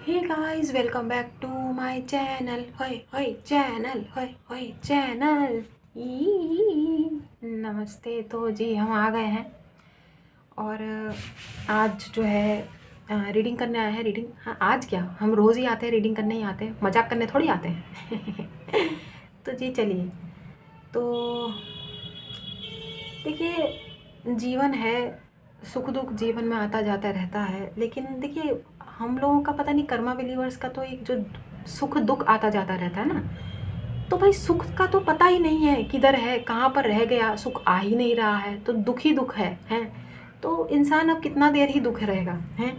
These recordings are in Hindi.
Hey guys, welcome back to my channel. होय होय चैनल, होय होय चैनल। नमस्ते। तो जी हम आ गए हैं और आज जो है रीडिंग करने आए हैं। रीडिंग, हाँ आज क्या, हम रोज़ ही आते हैं, रीडिंग करने ही आते हैं, मजाक करने थोड़ी आते हैं। तो जी चलिए। तो देखिए, जीवन है, सुख दुख जीवन में आता जाता रहता है। लेकिन देखिए, हम लोगों का पता नहीं, कर्मा बिलीवर्स का तो एक जो सुख दुख आता जाता रहता है ना, तो भाई सुख का तो पता ही नहीं है किधर है, कहाँ पर रह गया, सुख आ ही नहीं रहा है, तो दुख ही दुख है हैं। तो इंसान अब कितना देर ही दुख रहेगा हैं।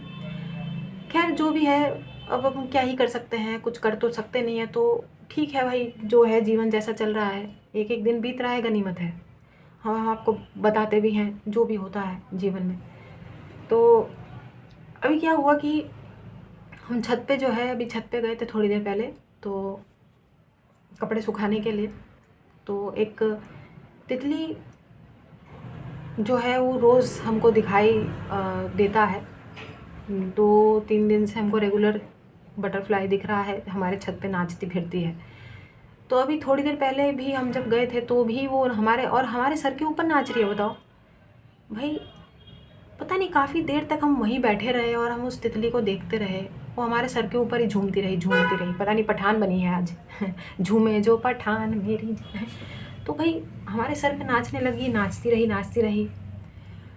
खैर जो भी है, अब हम क्या ही कर सकते हैं, कुछ कर तो सकते नहीं है। तो ठीक है भाई, जो है जीवन जैसा चल रहा है, एक एक दिन बीत रहा है, गनीमत है। हाँ, हम आपको बताते भी हैं जो भी होता है जीवन में। तो अभी क्या हुआ कि हम छत पे जो है, अभी छत पे गए थे थोड़ी देर पहले, तो कपड़े सुखाने के लिए। तो एक तितली जो है वो रोज़ हमको दिखाई देता है। 2-3 दिन से हमको रेगुलर बटरफ्लाई दिख रहा है, हमारे छत पे नाचती फिरती है। तो अभी थोड़ी देर पहले भी हम जब गए थे तो भी वो हमारे सर के ऊपर नाच रही है। बताओ भाई, पता नहीं काफ़ी देर तक हम वहीं बैठे रहे और हम उस तितली को देखते रहे। वो हमारे सर के ऊपर ही झूमती रही झूमती रही, पता नहीं पठान बनी है आज। झूमे जो पठान मेरी जान। तो भाई हमारे सर पे नाचने लगी, नाचती रही नाचती रही।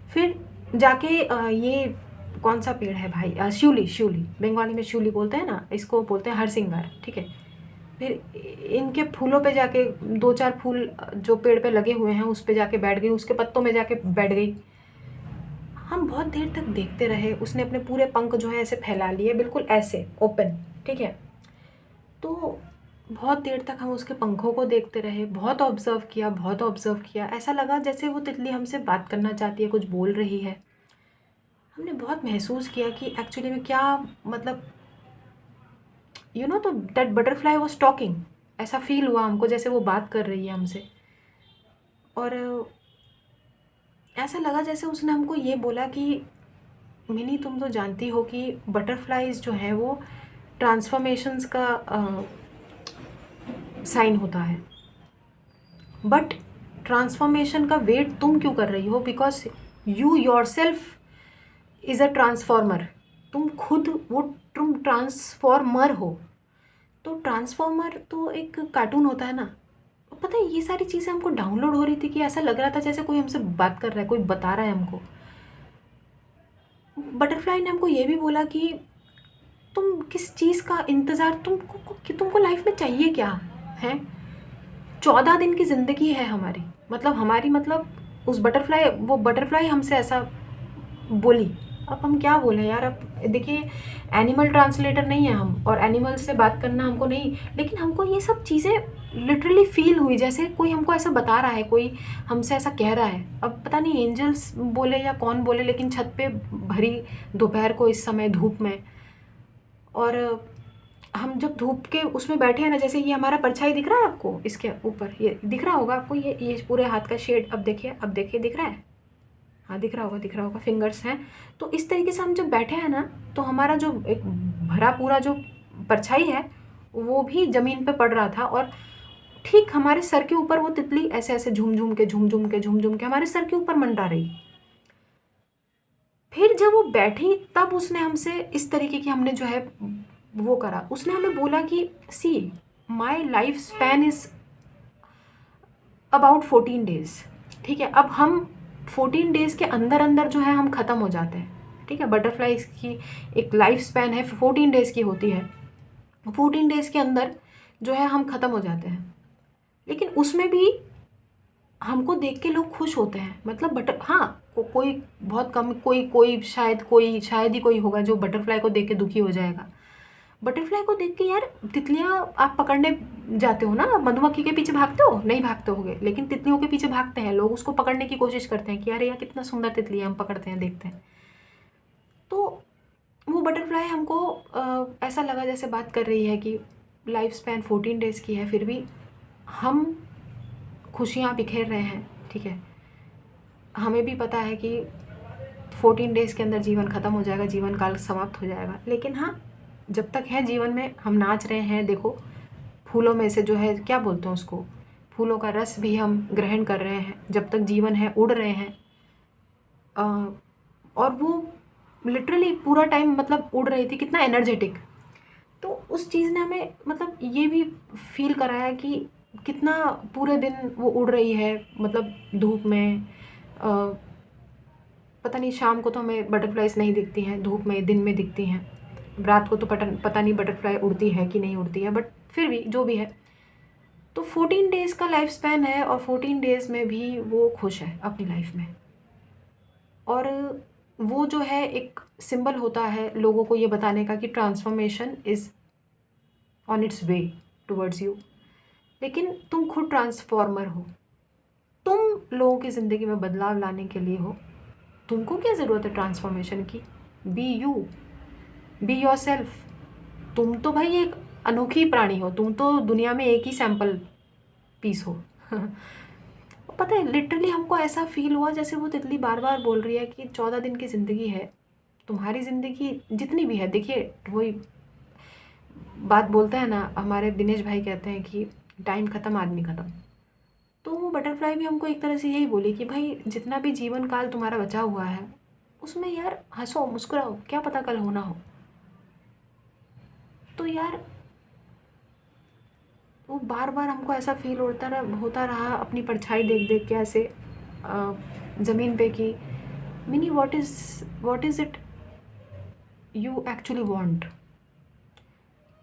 फिर जाके ये कौन सा पेड़ है भाई, शिवली, शिवली बंगाली में शिवली बोलते हैं ना, इसको बोलते हैं हरसिंगार, ठीक है। फिर इनके फूलों पे जाके 2-4 फूल जो पेड़ पे लगे हुए हैं उस पे जाके बैठ गई, उसके पत्तों में जाके बैठ गई। हम बहुत देर तक देखते रहे। उसने अपने पूरे पंख जो है ऐसे फैला लिए, बिल्कुल ऐसे ओपन, ठीक है। तो बहुत देर तक हम उसके पंखों को देखते रहे, बहुत ऑब्ज़र्व किया, बहुत ऑब्ज़र्व किया। ऐसा लगा जैसे वो तितली हमसे बात करना चाहती है, कुछ बोल रही है। हमने बहुत महसूस किया कि एक्चुअली में क्या, मतलब तो दैट बटरफ्लाई वाज टॉकिंग। ऐसा फ़ील हुआ हमको जैसे वो बात कर रही है हमसे। और ऐसा लगा जैसे उसने हमको ये बोला कि मिनी, तुम तो जानती हो कि बटरफ्लाइज जो हैं वो ट्रांसफॉर्मेशंस का साइन होता है। बट ट्रांसफॉर्मेशन का वेट तुम क्यों कर रही हो? Because you your self is a transformer. तुम खुद वो, तुम ट्रांसफॉर्मर हो। तो ट्रांसफॉर्मर तो एक कार्टून होता है ना। पता है, ये सारी चीज़ें हमको डाउनलोड हो रही थी कि ऐसा लग रहा था जैसे कोई हमसे बात कर रहा है, कोई बता रहा है हमको। बटरफ्लाई ने हमको ये भी बोला कि तुम किस चीज़ का इंतज़ार, तुमको कि तुमको लाइफ में चाहिए क्या है। 14 दिन की ज़िंदगी है हमारी, मतलब उस बटरफ्लाई, वो बटरफ्लाई हमसे ऐसा बोली। अब हम क्या बोलें यार। अब देखिए, एनिमल ट्रांसलेटर नहीं है हम, और एनिमल से बात करना हमको नहीं, लेकिन हमको ये सब चीज़ें लिटरली फील हुई जैसे कोई हमको ऐसा बता रहा है, कोई हमसे ऐसा कह रहा है। अब पता नहीं एंजल्स बोले या कौन बोले, लेकिन छत पे भरी दोपहर को इस समय धूप में, और हम जब धूप के उसमें बैठे हैं ना, जैसे ये हमारा परछाई दिख रहा है आपको, इसके ऊपर ये दिख रहा होगा आपको, ये पूरे हाथ का शेड, अब देखिए, अब देखिए दिख रहा है। हाँ दिख रहा होगा, दिख रहा होगा, फिंगर्स हैं। तो इस तरीके से हम जब बैठे हैं ना, तो हमारा जो एक भरा पूरा जो परछाई है वो भी ज़मीन पे पड़ रहा था, और ठीक हमारे सर के ऊपर वो तितली ऐसे ऐसे झूम झूम के झूम झूम के झूम झूम के हमारे सर के ऊपर मंडरा रही। फिर जब वो बैठी तब उसने हमसे इस तरीके की, हमने जो है वो करा, उसने हमें बोला कि see, my life span is about 14 days, ठीक है। अब हम 14 डेज़ के अंदर अंदर जो है हम ख़त्म हो जाते हैं, ठीक है। बटरफ्लाइज की एक लाइफ स्पैन है, 14 डेज़ की होती है। 14 डेज़ के अंदर जो है हम ख़त्म हो जाते हैं। लेकिन उसमें भी हमको देख के लोग खुश होते हैं, मतलब हाँ, कोई बहुत कम, शायद ही कोई होगा जो बटरफ्लाई को देख के दुखी हो जाएगा। बटरफ्लाई को देख के यार, तितलियाँ आप पकड़ने जाते हो ना, मधुमक्खी के पीछे भागते हो, नहीं भागते होगे, लेकिन तितलियों के पीछे भागते हैं लोग, उसको पकड़ने की कोशिश करते हैं कि यार यार कितना सुंदर तितली है, हम पकड़ते हैं, देखते हैं। तो वो बटरफ्लाई हमको ऐसा लगा जैसे बात कर रही है कि लाइफ स्पैन 14 डेज़ की है, फिर भी हम खुशियाँ बिखेर रहे हैं, ठीक है। हमें भी पता है कि 14 डेज़ के अंदर जीवन ख़त्म हो जाएगा, जीवन काल समाप्त हो जाएगा, लेकिन हाँ, जब तक है जीवन में हम नाच रहे हैं, देखो फूलों में से जो है क्या बोलते हैं उसको, फूलों का रस भी हम ग्रहण कर रहे हैं, जब तक जीवन है उड़ रहे हैं। अ, और वो लिटरली पूरा टाइम मतलब उड़ रही थी, कितना एनर्जेटिक। तो उस चीज़ ने हमें मतलब ये भी फील कराया कि कितना पूरे दिन वो उड़ रही है, मतलब धूप में। पता नहीं शाम को तो हमें बटरफ्लाइज नहीं दिखती हैं, धूप में दिन में दिखती हैं। रात को तो पता नहीं बटरफ्लाई उड़ती है कि नहीं उड़ती है, बट फिर भी जो भी है। तो 14 डेज़ का लाइफ स्पैन है और 14 डेज़ में भी वो खुश है अपनी लाइफ में। और वो जो है एक सिंबल होता है लोगों को ये बताने का कि transformation is on it's way towards you. लेकिन तुम खुद ट्रांसफॉर्मर हो, तुम लोगों की ज़िंदगी में बदलाव लाने के लिए हो। तुमको क्या ज़रूरत है ट्रांसफॉर्मेशन की? Be you, be yourself. तुम तो भाई एक अनोखी प्राणी हो, तुम तो दुनिया में एक ही सैंपल पीस हो। पता है लिटरली हमको ऐसा फील हुआ जैसे वो तितली बार बार बोल रही है कि 14 दिन की ज़िंदगी है, तुम्हारी ज़िंदगी जितनी भी है। देखिए वही बात बोलते हैं ना, हमारे दिनेश भाई कहते हैं कि टाइम ख़त्म आदमी ख़त्म। तो वो बटरफ्लाई भी हमको एक तरह से यही बोली कि भाई जितना भी जीवन काल तुम्हारा बचा हुआ है उसमें यार हंसो मुस्कुराओ, क्या पता कल होना हो। तो यार वो बार बार हमको ऐसा फील होता रहा अपनी परछाई देख देख के ऐसे ज़मीन पे कि mini what is it you actually want.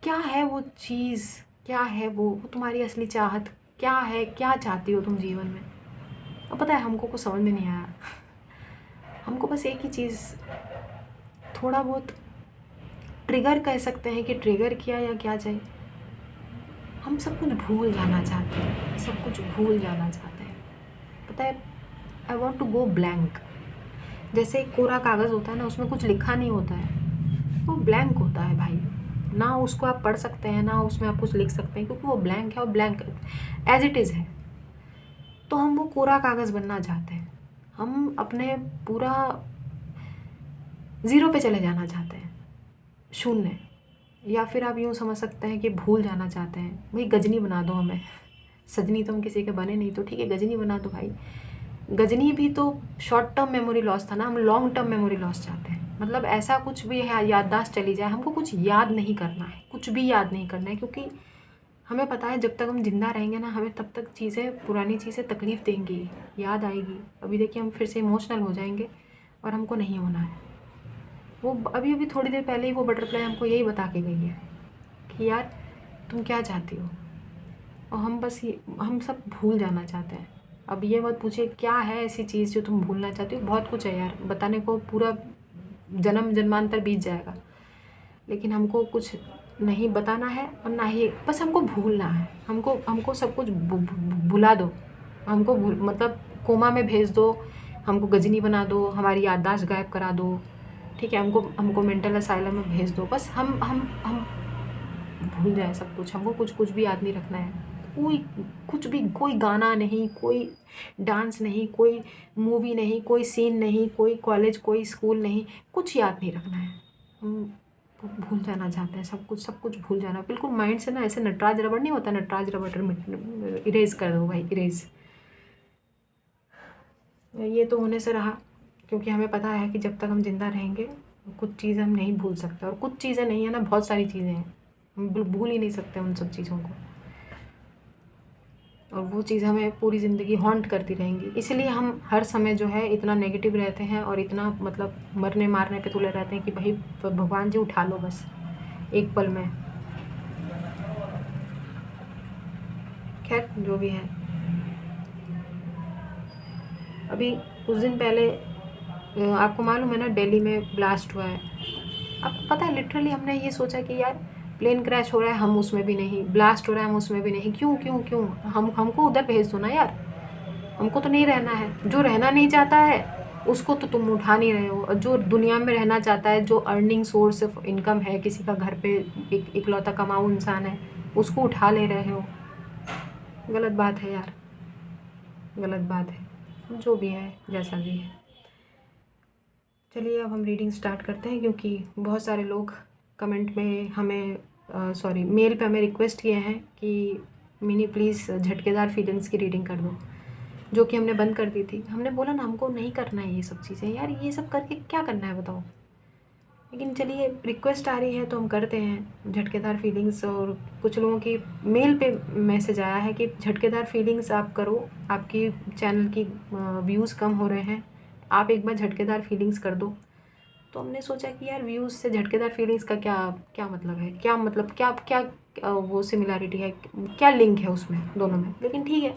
क्या है वो चीज़, क्या है वो तुम्हारी असली चाहत क्या है, क्या चाहती हो तुम जीवन में। अब पता है हमको कुछ समझ में नहीं आया। हमको बस एक ही चीज़ थोड़ा बहुत ट्रिगर कह सकते हैं कि ट्रिगर किया या क्या चाहिए, हम सब कुछ भूल जाना चाहते हैं, सब कुछ भूल जाना चाहते हैं। पता है I want to go blank. जैसे एक कोरा कागज़ होता है ना, उसमें कुछ लिखा नहीं होता है, वो ब्लैंक होता है भाई। ना उसको आप पढ़ सकते हैं ना उसमें आप कुछ लिख सकते हैं, क्योंकि वो ब्लैंक है और ब्लैंक एज इट इज़ है। तो हम वो कोरा कागज़ बनना चाहते हैं, हम अपने पूरा ज़ीरो पे चले जाना चाहते हैं, शून्य। या फिर आप यूँ समझ सकते हैं कि भूल जाना चाहते हैं। भाई गजनी बना दो हमें, सजनी तो हम किसी के बने नहीं, तो ठीक है गजनी बना दो भाई। गजनी भी तो शॉर्ट टर्म मेमोरी लॉस था ना, हम लॉन्ग टर्म मेमोरी लॉस चाहते हैं। मतलब ऐसा कुछ भी है याददाश्त चली जाए, हमको कुछ याद नहीं करना है, कुछ भी याद नहीं करना है, क्योंकि हमें पता है जब तक हम ज़िंदा रहेंगे ना, हमें तब तक चीज़ें पुरानी चीज़ें तकलीफ़ देंगी, याद आएगी। अभी देखिए हम फिर से इमोशनल हो जाएंगे और हमको नहीं होना है। वो अभी अभी थोड़ी देर पहले ही वो बटरफ्लाई हमको यही बता के गई है कि यार तुम क्या चाहती हो। और हम सब भूल जाना चाहते हैं। अब ये मत पूछिए क्या है ऐसी चीज़ जो तुम भूलना चाहती हो, बहुत कुछ है यार बताने को, पूरा जन्म जन्मांतर बीत जाएगा। लेकिन हमको कुछ नहीं बताना है और ना ही, बस हमको भूलना है। हमको हमको सब कुछ भुला दो, हमको मतलब कोमा में भेज दो, हमको गजनी बना दो, हमारी याददाश्त गायब करा दो, ठीक है। हमको हमको मेंटल असाइलम में भेज दो, बस हम भूल जाए सब कुछ। हमको कुछ भी याद नहीं रखना है, कोई कुछ भी, कोई गाना नहीं, कोई डांस नहीं, कोई मूवी नहीं, कोई सीन नहीं, कोई कॉलेज कोई स्कूल नहीं, कुछ याद नहीं रखना है। हम भूल जाना चाहते हैं सब कुछ भूल जाना बिल्कुल माइंड से ना। ऐसे नटराज रबड़ नहीं होता, नटराज रबड़ इरेज कर दो भाई, इरेज। ये तो होने से रहा, क्योंकि हमें पता है कि जब तक हम ज़िंदा रहेंगे कुछ चीज़ें हम नहीं भूल सकते। और कुछ चीज़ें नहीं है ना, बहुत सारी चीज़ें हैं, हम भूल ही नहीं सकते उन सब चीज़ों को। और वो चीज़ हमें पूरी ज़िंदगी हॉन्ट करती रहेंगी। इसलिए हम हर समय जो है इतना नेगेटिव रहते हैं और इतना मतलब मरने मारने पे तुले रहते हैं कि भाई भगवान जी उठा लो बस एक पल में। खैर जो भी है, अभी कुछ दिन पहले आपको मालूम है ना दिल्ली में ब्लास्ट हुआ है। आपको पता है लिटरली हमने ये सोचा कि यार प्लेन क्रैश हो रहा है हम उसमें भी नहीं, ब्लास्ट हो रहा है हम उसमें भी नहीं, क्यों क्यों क्यों, हमको उधर भेज दो ना यार। हमको तो नहीं रहना है। जो रहना नहीं चाहता है उसको तो तुम उठा नहीं रहे हो, और जो दुनिया में रहना चाहता है, जो अर्निंग सोर्स ऑफ इनकम है, किसी का घर पे एक इकलौता कमाऊ इंसान है, उसको उठा ले रहे हो। गलत बात है यार, गलत बात है। जो भी है जैसा भी है, चलिए अब हम रीडिंग स्टार्ट करते हैं, क्योंकि बहुत सारे लोग कमेंट में हमें मेल पे हमें रिक्वेस्ट किए हैं कि मिनी प्लीज़ झटकेदार फीलिंग्स की रीडिंग कर दो, जो कि हमने बंद कर दी थी। हमने बोला ना हमको नहीं करना है ये सब चीज़ें, यार ये सब करके क्या करना है बताओ। लेकिन चलिए रिक्वेस्ट आ रही है तो हम करते हैं झटकेदार फीलिंग्स। और कुछ लोगों की मेल पे मैसेज आया है कि झटकेदार फीलिंग्स आप करो, आपकी चैनल की व्यूज़ कम हो रहे हैं, आप एक बार झटकेदार फीलिंग्स कर दो। तो हमने सोचा कि यार व्यूज़ से झटकेदार फीलिंग्स का क्या क्या मतलब है, क्या मतलब क्या क्या वो सिमिलैरिटी है, क्या लिंक है उसमें दोनों में। लेकिन ठीक है,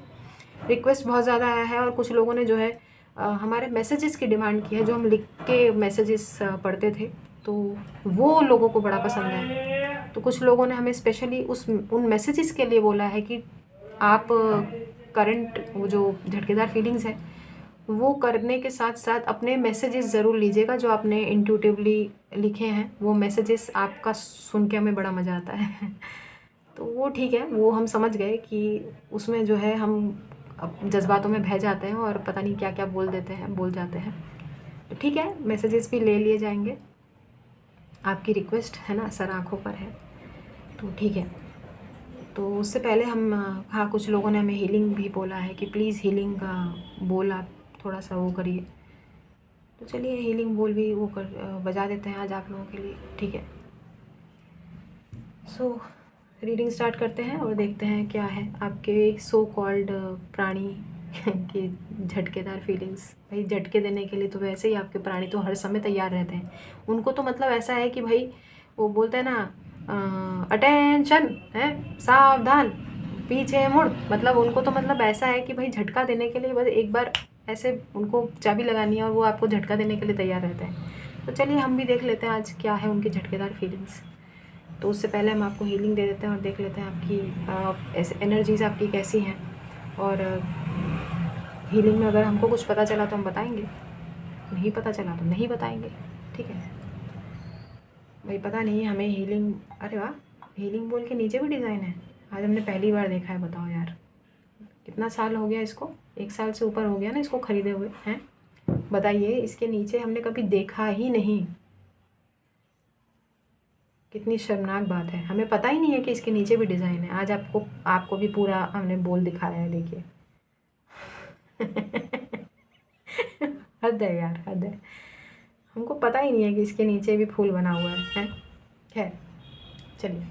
रिक्वेस्ट बहुत ज़्यादा आया है और कुछ लोगों ने जो है हमारे मैसेजेस की डिमांड की है, जो हम लिख के मैसेजेस पढ़ते थे, तो वो लोगों को बड़ा पसंद है। तो कुछ लोगों ने हमें स्पेशली उन मैसेजेस के लिए बोला है कि आप करंट वो जो झटकेदार फीलिंग्स है वो करने के साथ साथ अपने मैसेजेस ज़रूर लीजिएगा, जो आपने इंट्यूटिवली लिखे हैं वो मैसेजेस आपका सुन के हमें बड़ा मज़ा आता है। तो वो ठीक है, वो हम समझ गए कि उसमें जो है हम अब जज्बातों में बह जाते हैं और पता नहीं क्या क्या बोल जाते हैं। तो ठीक है, मैसेजेस भी ले लिए जाएंगे, आपकी रिक्वेस्ट है ना, सर आँखों पर है, तो ठीक है। तो उससे पहले हम हाँ, कुछ लोगों ने हमें हीलिंग भी बोला है कि प्लीज़ हीलिंग का बोल आप थोड़ा सा वो करिए। तो चलिए हीलिंग बोल भी वो बजा देते हैं आज आप लोगों के लिए, ठीक है। सो रीडिंग स्टार्ट करते हैं और देखते हैं क्या है आपके सो कॉल्ड प्राणी की झटकेदार फीलिंग्स। भाई झटके देने के लिए तो वैसे ही आपके प्राणी तो हर समय तैयार रहते हैं। उनको तो मतलब ऐसा है कि भाई वो बोलते हैं ना, अटेंशन है, सावधान, पीछे मुड़। मतलब उनको तो मतलब ऐसा है कि भाई झटका देने के लिए बस एक बार ऐसे उनको चाबी लगानी है और वो आपको झटका देने के लिए तैयार रहते हैं। तो चलिए हम भी देख लेते हैं आज क्या है उनकी झटकेदार फीलिंग्स। तो उससे पहले हम आपको हीलिंग दे देते हैं और देख लेते हैं आपकी ऐसे एनर्जीज़ आपकी कैसी हैं। और हीलिंग में अगर हमको कुछ पता चला तो हम बताएंगे, नहीं पता चला तो नहीं बताएंगे, ठीक है भाई। पता नहीं हमें हीलिंग, अरे वाह, हीलिंग बोल के नीचे भी डिज़ाइन है, आज हमने पहली बार देखा है। बताओ यार, कितना साल हो गया इसको, 1 साल से ऊपर हो गया ना इसको ख़रीदे हुए हैं। बताइए, इसके नीचे हमने कभी देखा ही नहीं। कितनी शर्मनाक बात है, हमें पता ही नहीं है कि इसके नीचे भी डिज़ाइन है। आज आपको भी पूरा हमने बोल दिखाया है, देखिए। हद है यार, हद है। हमको पता ही नहीं है कि इसके नीचे भी फूल बना हुआ है। खैर चलिए,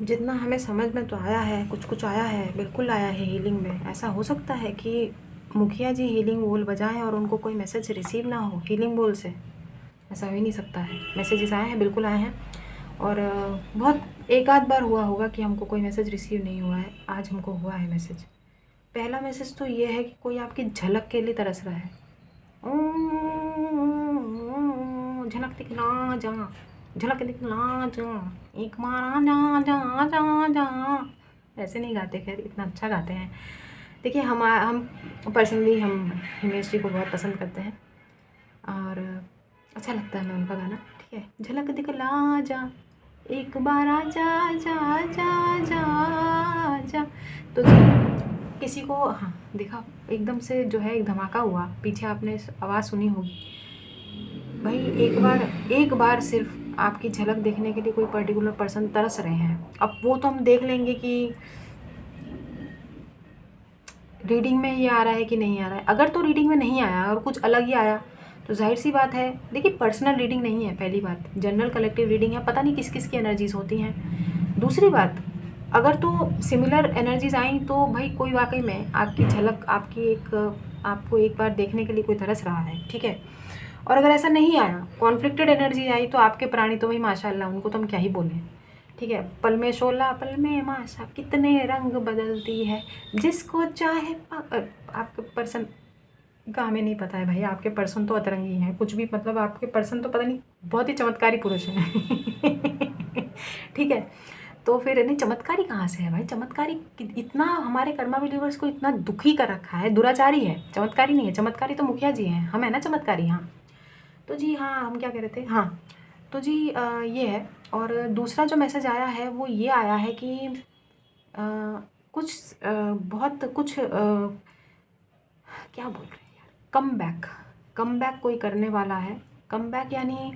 जितना हमें समझ में तो आया है, कुछ कुछ आया है, बिल्कुल आया है हीलिंग में। ऐसा हो सकता है कि मुखिया जी हीलिंग बोल बजाएं और उनको कोई मैसेज रिसीव ना हो हीलिंग बोल से। ऐसा हो ही नहीं सकता है। मैसेजेस आए हैं, बिल्कुल आए हैं। और बहुत एक आध बार हुआ होगा कि हमको कोई मैसेज रिसीव नहीं हुआ है, आज हमको हुआ है मैसेज। पहला मैसेज तो ये है कि कोई आपकी झलक के लिए तरस रहा है। झलक दिखला जा, झलक दिखला जा, एक मारा जा जा जा जा। ऐसे नहीं गाते, खैर इतना अच्छा गाते हैं। देखिए हम पर्सनली हम हिमेश जी को बहुत पसंद करते हैं और अच्छा लगता है हमें उनका गाना, ठीक है। झलक दिखला जा, एक बार आ जा जा जा जा जा। तो जी किसी को, हाँ देखा, एकदम से जो है एक धमाका हुआ, पीछे आपने आवाज़ सुनी होगी भाई। एक बार सिर्फ आपकी झलक देखने के लिए कोई पर्टिकुलर पर्सन तरस रहे हैं। अब वो तो हम देख लेंगे कि रीडिंग में ये आ रहा है कि नहीं आ रहा है। अगर तो रीडिंग में नहीं आया और कुछ अलग ही आया तो जाहिर सी बात है, देखिए पर्सनल रीडिंग नहीं है, पहली बात जनरल कलेक्टिव रीडिंग है, पता नहीं किस किस की एनर्जीज होती हैं। दूसरी बात, अगर तो सिमिलर एनर्जीज आई तो भाई कोई वाकई में आपकी झलक, आपको एक बार देखने के लिए कोई तरस रहा है, ठीक है। और अगर ऐसा नहीं आया, कॉन्फ्लिक्टेड एनर्जी आई, तो आपके प्राणी तो भाई माशाल्लाह, उनको तो हम क्या ही बोलें, ठीक है। पल में शोला पल में माशा, कितने रंग बदलती है जिसको चाहे आपके पर्सन का हमें नहीं पता है भाई, आपके पर्सन तो अतरंगी हैं, कुछ भी मतलब आपके पर्सन तो पता नहीं बहुत ही चमत्कारी पुरुष हैं ठीक है। तो फिर नहीं, चमत्कारी कहाँ से है भाई? चमत्कारी इतना हमारे कर्मा बिलीवर्स को इतना दुखी कर रखा है, दुराचारी है, चमत्कारी नहीं है। चमत्कारी तो मुखिया जी हैं, हम है ना चमत्कारी। हाँ तो जी, हाँ हम क्या कह रहे थे, हाँ तो जी ये है। और दूसरा जो मैसेज आया है वो ये आया है कि कुछ बहुत कुछ क्या बोल रहे हैं यार, कम बैक कोई करने वाला है। कम बैक यानी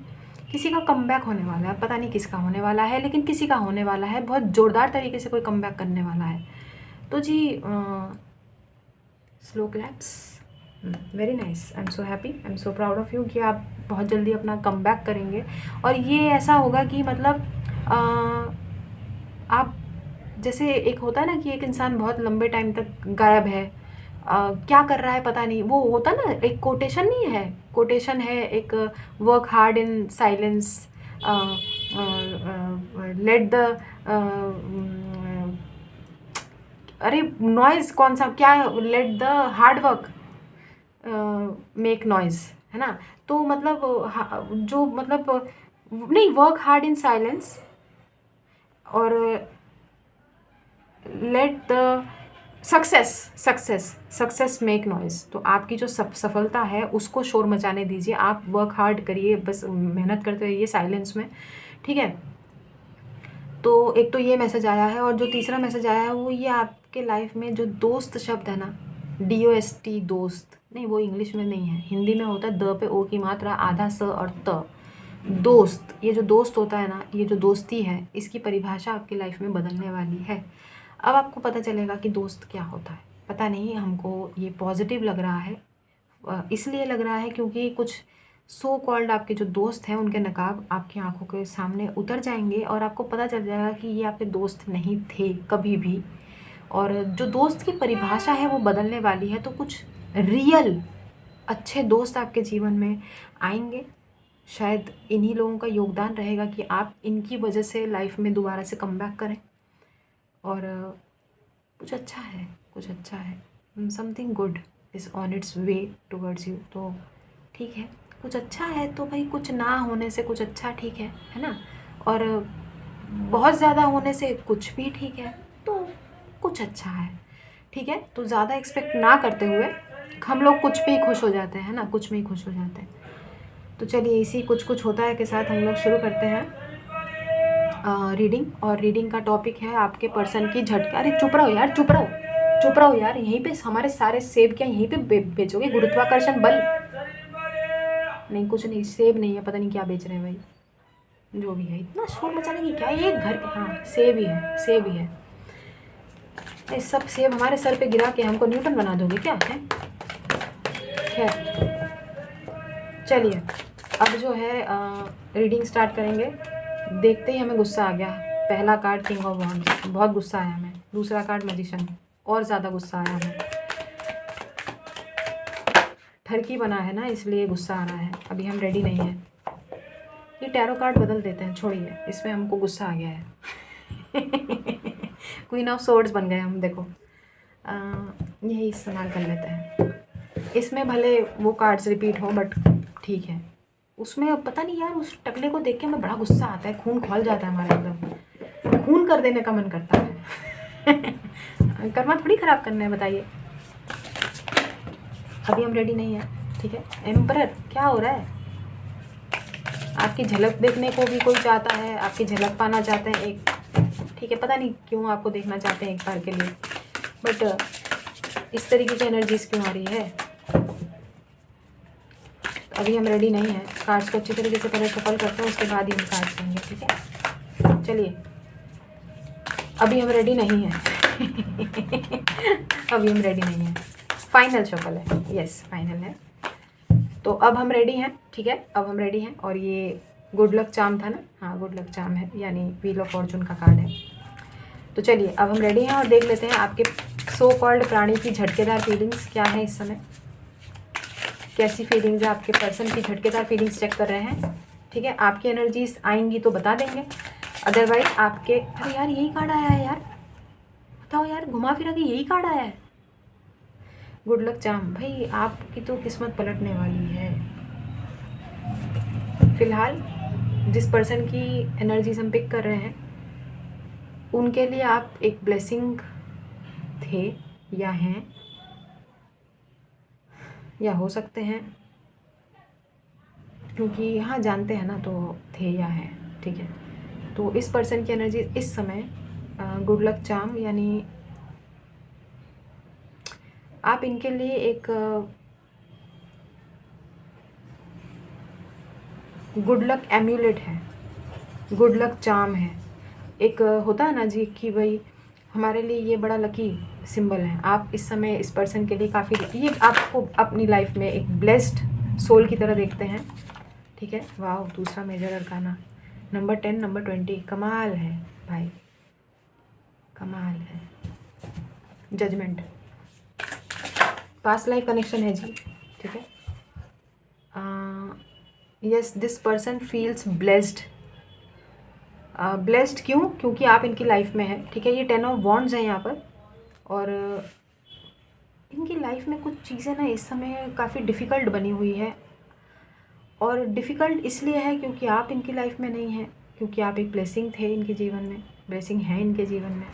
किसी का कम बैक होने वाला है, पता नहीं किसका होने वाला है, लेकिन किसी का होने वाला है, बहुत ज़ोरदार तरीके से कोई कम बैक करने वाला है। तो जी slow claps, very nice, I am so happy, I am so proud of you कि आप बहुत जल्दी अपना कम बैक करेंगे। और ये ऐसा होगा कि मतलब आप, जैसे एक होता है ना कि एक इंसान बहुत लंबे टाइम तक गायब है, क्या कर रहा है पता नहीं, वो होता ना, एक कोटेशन नहीं है, कोटेशन है एक, work hard in silence, let the, अरे नॉइज़ कौन सा, क्या, let the hard work make noise, है ना। तो मतलब जो मतलब नहीं, वर्क हार्ड इन साइलेंस और let the success make noise. तो आपकी जो सफलता है उसको शोर मचाने दीजिए, आप वर्क हार्ड करिए, बस मेहनत करते रहिए साइलेंस में, ठीक है। तो एक तो ये मैसेज आया है, और जो तीसरा मैसेज आया है वो ये, आपके लाइफ में जो दोस्त शब्द है ना, DOST, दोस्त नहीं, वो इंग्लिश में नहीं है, हिंदी में होता है द पे ओ की मात्रा, आधा स और त, दोस्त। ये जो दोस्त होता है ना, ये जो दोस्ती है, इसकी परिभाषा आपकी लाइफ में बदलने वाली है। अब आपको पता चलेगा कि दोस्त क्या होता है। पता नहीं, हमको ये पॉजिटिव लग रहा है, इसलिए लग रहा है क्योंकि कुछ सो कॉल्ड आपके जो दोस्त हैं उनके नकाब आपकी आंखों के सामने उतर जाएंगे, और आपको पता चल जाएगा कि ये आपके दोस्त नहीं थे कभी भी, और जो दोस्त की परिभाषा है वो बदलने वाली है। तो कुछ रियल अच्छे दोस्त आपके जीवन में आएंगे, शायद इन्हीं लोगों का योगदान रहेगा कि आप इनकी वजह से लाइफ में दोबारा से कमबैक करें, और कुछ अच्छा है, कुछ अच्छा है, something good is on it's way towards you. तो ठीक है, कुछ अच्छा है तो भाई, कुछ ना होने से कुछ अच्छा ठीक है ना। और बहुत ज़्यादा होने से कुछ भी ठीक है, तो कुछ अच्छा है, ठीक है। तो ज़्यादा एक्सपेक्ट ना करते हुए हम लोग कुछ पे ही खुश हो जाते हैं ना, कुछ में ही खुश हो जाते हैं। तो चलिए, इसी कुछ कुछ होता है के साथ हम लोग शुरू करते हैं रीडिंग। और रीडिंग का टॉपिक है आपके पर्सन की झटके। अरे चुप रहो यार, चुप रहो यार, यहीं पे हमारे सारे सेब क्या यहीं पे बेचोगे? गुरुत्वाकर्षण बल नहीं, कुछ नहीं, सेब नहीं है, पता नहीं क्या बेच रहे हैं भाई, जो भी है, इतना शोर मचाने की क्या है, ये घर के, हाँ सेब ही है। ये सब सेब हमारे सर पे गिरा के हमको न्यूटन बना दोगे क्या है? खैर चलिए, अब जो है रीडिंग स्टार्ट करेंगे। देखते ही हमें गुस्सा आ गया। पहला कार्ड किंग ऑफ वॉन्ड्स, बहुत गुस्सा आया हमें। दूसरा कार्ड मैजिशियन, और ज़्यादा गुस्सा आया हमें। ठरकी बना है ना, इसलिए गुस्सा आ रहा है। अभी हम रेडी नहीं हैं। ये टैरो कार्ड बदल देते हैं, छोड़िए, इसमें हमको गुस्सा आ गया है क्वीन ऑफ सोर्ड्स बन गए हम, देखो यही इस्तेमाल कर लेते हैं। इसमें भले वो कार्ड्स रिपीट हो, बट ठीक है। उसमें अब पता नहीं यार, उस टकले को देख के हमें बड़ा गुस्सा आता है, खून खौल जाता है हमारे एकदम, खून कर देने का मन करता है कर्मा थोड़ी ख़राब करना है, बताइए। अभी हम रेडी नहीं है, ठीक है। एम्परर, क्या हो रहा है? आपकी झलक देखने को भी कोई चाहता है, आपकी झलक पाना चाहते हैं एक, ठीक है, पता नहीं क्यों आपको देखना चाहते हैं एक बार के लिए, बट इस तरीके की एनर्जीज क्यों आ रही है। अभी हम रेडी नहीं हैं, कार्ड्स को अच्छी तरीके से पहले शफल करते हैं, उसके बाद ही हम कार्ड्स लेंगे, ठीक है। चलिए, अभी हम रेडी नहीं हैं अभी हम रेडी नहीं हैं, फाइनल शफल है, यस फाइनल है। तो अब हम रेडी हैं, ठीक है, अब हम रेडी हैं। और ये गुड लक चार्म था ना, हाँ गुड लक चार्म है, यानी व्हील ऑफ फॉर्चून का कार्ड है। तो चलिए अब हम रेडी हैं और देख लेते हैं आपके सो कॉल्ड प्राणी की झटकेदार फीलिंग्स क्या है इस समय, कैसी फीलिंग्स है आपके पर्सन की, झटकेदार फीलिंग्स चेक कर रहे हैं, ठीक है। आपकी एनर्जीज आएंगी तो बता देंगे, अदरवाइज आपके, अरे यार यही कार्ड आया है यार, बताओ यार, घुमा फिरा के यही कार्ड आया है। गुड लक चार्म, भाई आपकी तो किस्मत पलटने वाली है। फिलहाल जिस पर्सन की एनर्जीज हम पिक कर रहे हैं उनके लिए आप एक ब्लेसिंग थे या हैं, या हो सकते हैं, क्योंकि हाँ जानते हैं ना, तो थे या हैं, ठीक है। तो इस पर्सन की एनर्जी इस समय गुड लक चार्म, यानी आप इनके लिए एक गुड लक एम्यूलेट है, गुड लक चार्म है। एक होता है ना जी कि भाई हमारे लिए ये बड़ा लकी सिंबल है। आप इस समय इस पर्सन के लिए काफ़ी, ये आपको अपनी लाइफ में एक ब्लेस्ड सोल की तरह देखते हैं, ठीक है। वाह, दूसरा मेजर अरकाना, नंबर 10, नंबर 20, कमाल है भाई, कमाल है। जजमेंट, पास्ट लाइफ कनेक्शन है जी, ठीक है। Yes, this person feels blessed. Blessed क्यों? क्योंकि आप इनकी लाइफ में हैं, ठीक है। ये 10 ऑफ वॉन्ड्स हैं यहाँ पर, और इनकी लाइफ में कुछ चीज़ें ना इस समय काफ़ी डिफ़िकल्ट बनी हुई है, और डिफ़िकल्ट इसलिए है क्योंकि आप इनकी लाइफ में नहीं हैं, क्योंकि आप एक ब्लेसिंग थे इनके जीवन में, ब्लेसिंग है इनके जीवन में।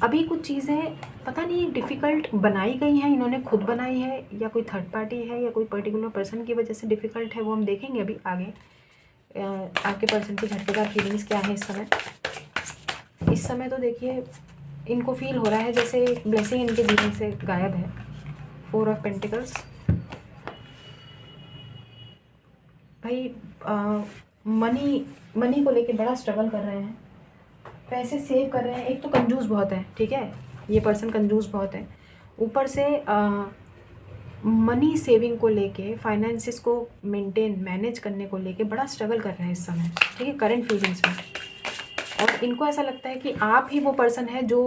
अभी कुछ चीज़ें पता नहीं डिफ़िकल्ट बनाई गई हैं, इन्होंने खुद बनाई है या कोई थर्ड पार्टी है या कोई पर्टिकुलर पर्सन की वजह से डिफ़िकल्ट है, वो हम देखेंगे अभी आगे। आपके पर्सन की झटकेदार फीलिंग्स क्या है इस समय। इस समय तो देखिए इनको फील हो रहा है जैसे एक ब्लेसिंग इनके जीवन से गायब है। 4 ऑफ पेंटिकल्स, भाई मनी को लेके बड़ा स्ट्रगल कर रहे हैं, पैसे सेव कर रहे हैं। एक तो कंजूस बहुत है, ठीक है, ये पर्सन कंजूस बहुत है, ऊपर से मनी सेविंग को लेके, फाइनेंसिस को मेंटेन मैनेज करने को लेके बड़ा स्ट्रगल कर रहे हैं इस समय, ठीक है, करंट फीलिंग्स में। और इनको ऐसा लगता है कि आप ही वो पर्सन है जो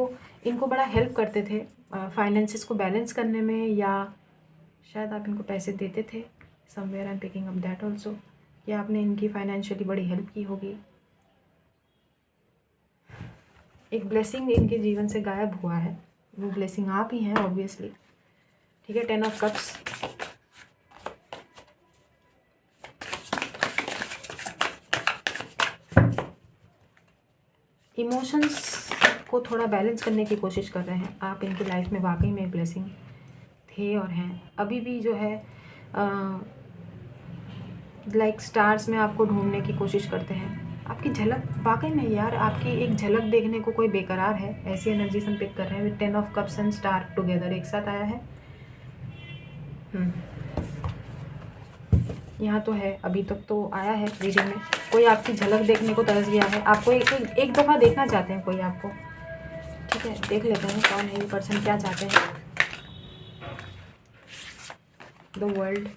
इनको बड़ा हेल्प करते थे फाइनेंसिस को बैलेंस करने में, या शायद आप इनको पैसे देते थे, somewhere I am picking up that also, कि आपने इनकी फाइनेंशियली बड़ी हेल्प की होगी। एक ब्लेसिंग इनके जीवन से गायब हुआ है, वो ब्लेसिंग आप ही हैं ऑब्वियसली, ठीक है। 10 ऑफ कप्स, इमोशंस को थोड़ा बैलेंस करने की कोशिश कर रहे हैं। आप इनकी लाइफ में वाकई में एक ब्लेसिंग थे और हैं, अभी भी जो है लाइक स्टार्स में आपको ढूंढने की कोशिश करते हैं। आपकी झलक वाकई में यार, आपकी एक झलक देखने को कोई बेकरार है, ऐसी एनर्जी हम पिक कर रहे हैं। 10 of cups and star together एक साथ आया है। यहाँ तो है, अभी तक तो आया है रीडिंग में, कोई आपकी झलक देखने को तरस गया है, आपको एक दफ़ा देखना चाहते हैं कोई आपको, ठीक है। देख लेते हैं कौन है ये पर्सन, क्या चाहते हैं। द वर्ल्ड,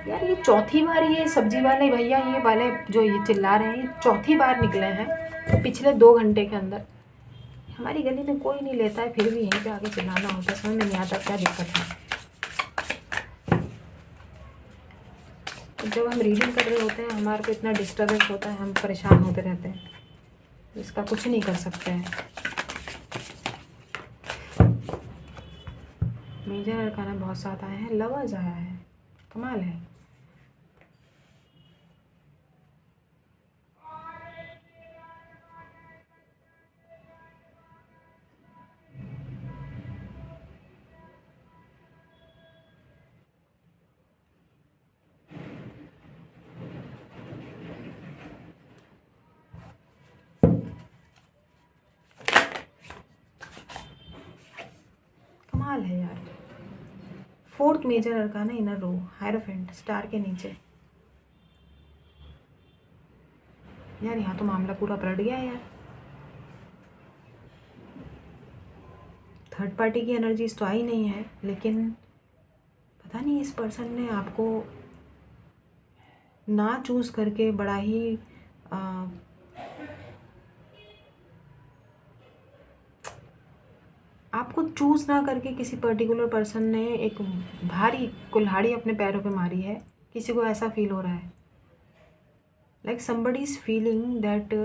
यार ये चौथी बार ये सब्जी वाले भैया, ये वाले जो ये चिल्ला रहे हैं, ये चौथी बार निकले हैं पिछले 2 घंटे के अंदर। हमारी गली में कोई नहीं लेता है, फिर भी यहीं पे आके चिल्लाना होता है, समझ में नहीं आता क्या दिक्कत है। तो जब हम रीडिंग कर रहे होते हैं हमारे को इतना डिस्टर्बेंस होता है, हम परेशान होते रहते हैं, इसका कुछ नहीं कर सकते हैं। मेजर अरकाना बहुत साथ आए हैं, लवर्स आया है, कमाल है। कमाल है यार। 4th मेजर अरकाना इनर रो, हायरोफेंट स्टार के नीचे। यार यहाँ तो मामला पूरा पलट गया है यार। थर्ड पार्टी की एनर्जीज तो आई नहीं है, लेकिन पता नहीं इस पर्सन ने आपको ना चूज़ करके बड़ा ही आपको चूज़ ना करके किसी पर्टिकुलर पर्सन ने एक भारी कुल्हाड़ी अपने पैरों पे मारी है। किसी को ऐसा फील हो रहा है, like somebody is feeling that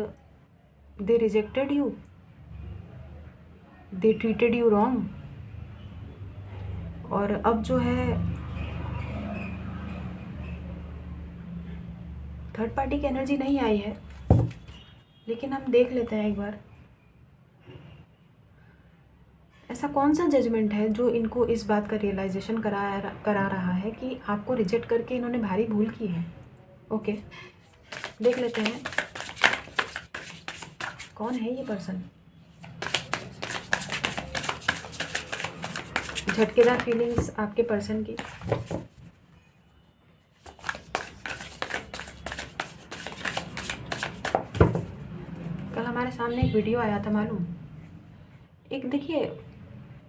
they rejected you, they treated you wrong। और अब जो है थर्ड पार्टी की एनर्जी नहीं आई है, लेकिन हम देख लेते हैं एक बार ऐसा कौन सा जजमेंट है जो इनको इस बात का रियलाइजेशन करा रहा है कि आपको रिजेक्ट करके इन्होंने भारी भूल की है। ओके, देख लेते हैं कौन है ये पर्सन। झटकेदार फीलिंग्स आपके पर्सन की। कल हमारे सामने एक वीडियो आया था मालूम, एक देखिए,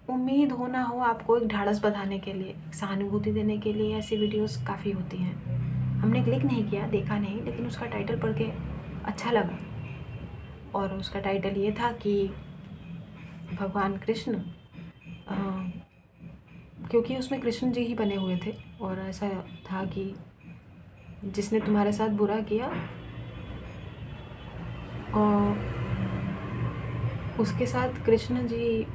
उम्मीद हो ना हो आपको एक ढाढ़स बंधाने के लिए, सहानुभूति देने के लिए ऐसी वीडियोस काफ़ी होती हैं। हमने क्लिक नहीं किया, देखा नहीं, लेकिन उसका टाइटल पढ़ के अच्छा लगा। और उसका टाइटल ये था कि भगवान कृष्ण, क्योंकि उसमें कृष्ण जी ही बने हुए थे, और ऐसा था कि जिसने तुम्हारे साथ बुरा किया और उसके साथ कृष्ण जी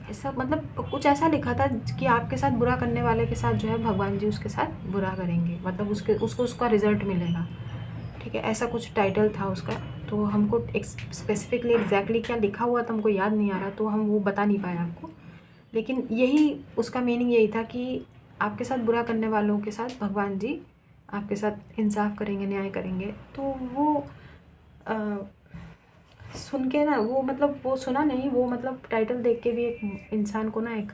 ऐसा, मतलब कुछ ऐसा लिखा था कि आपके साथ बुरा करने वाले के साथ जो है भगवान जी उसके साथ बुरा करेंगे, मतलब उसको उसका रिज़ल्ट मिलेगा। ठीक है, ऐसा कुछ टाइटल था उसका। तो हमको स्पेसिफिकली एग्जैक्टली क्या लिखा हुआ था हमको याद नहीं आ रहा, तो हम वो बता नहीं पाए आपको। लेकिन यही उसका मीनिंग यही था कि आपके साथ बुरा करने वालों के साथ भगवान जी आपके साथ इंसाफ करेंगे, न्याय करेंगे। तो वो सुन के ना, वो मतलब वो सुना नहीं, वो मतलब टाइटल देख के भी एक इंसान को ना एक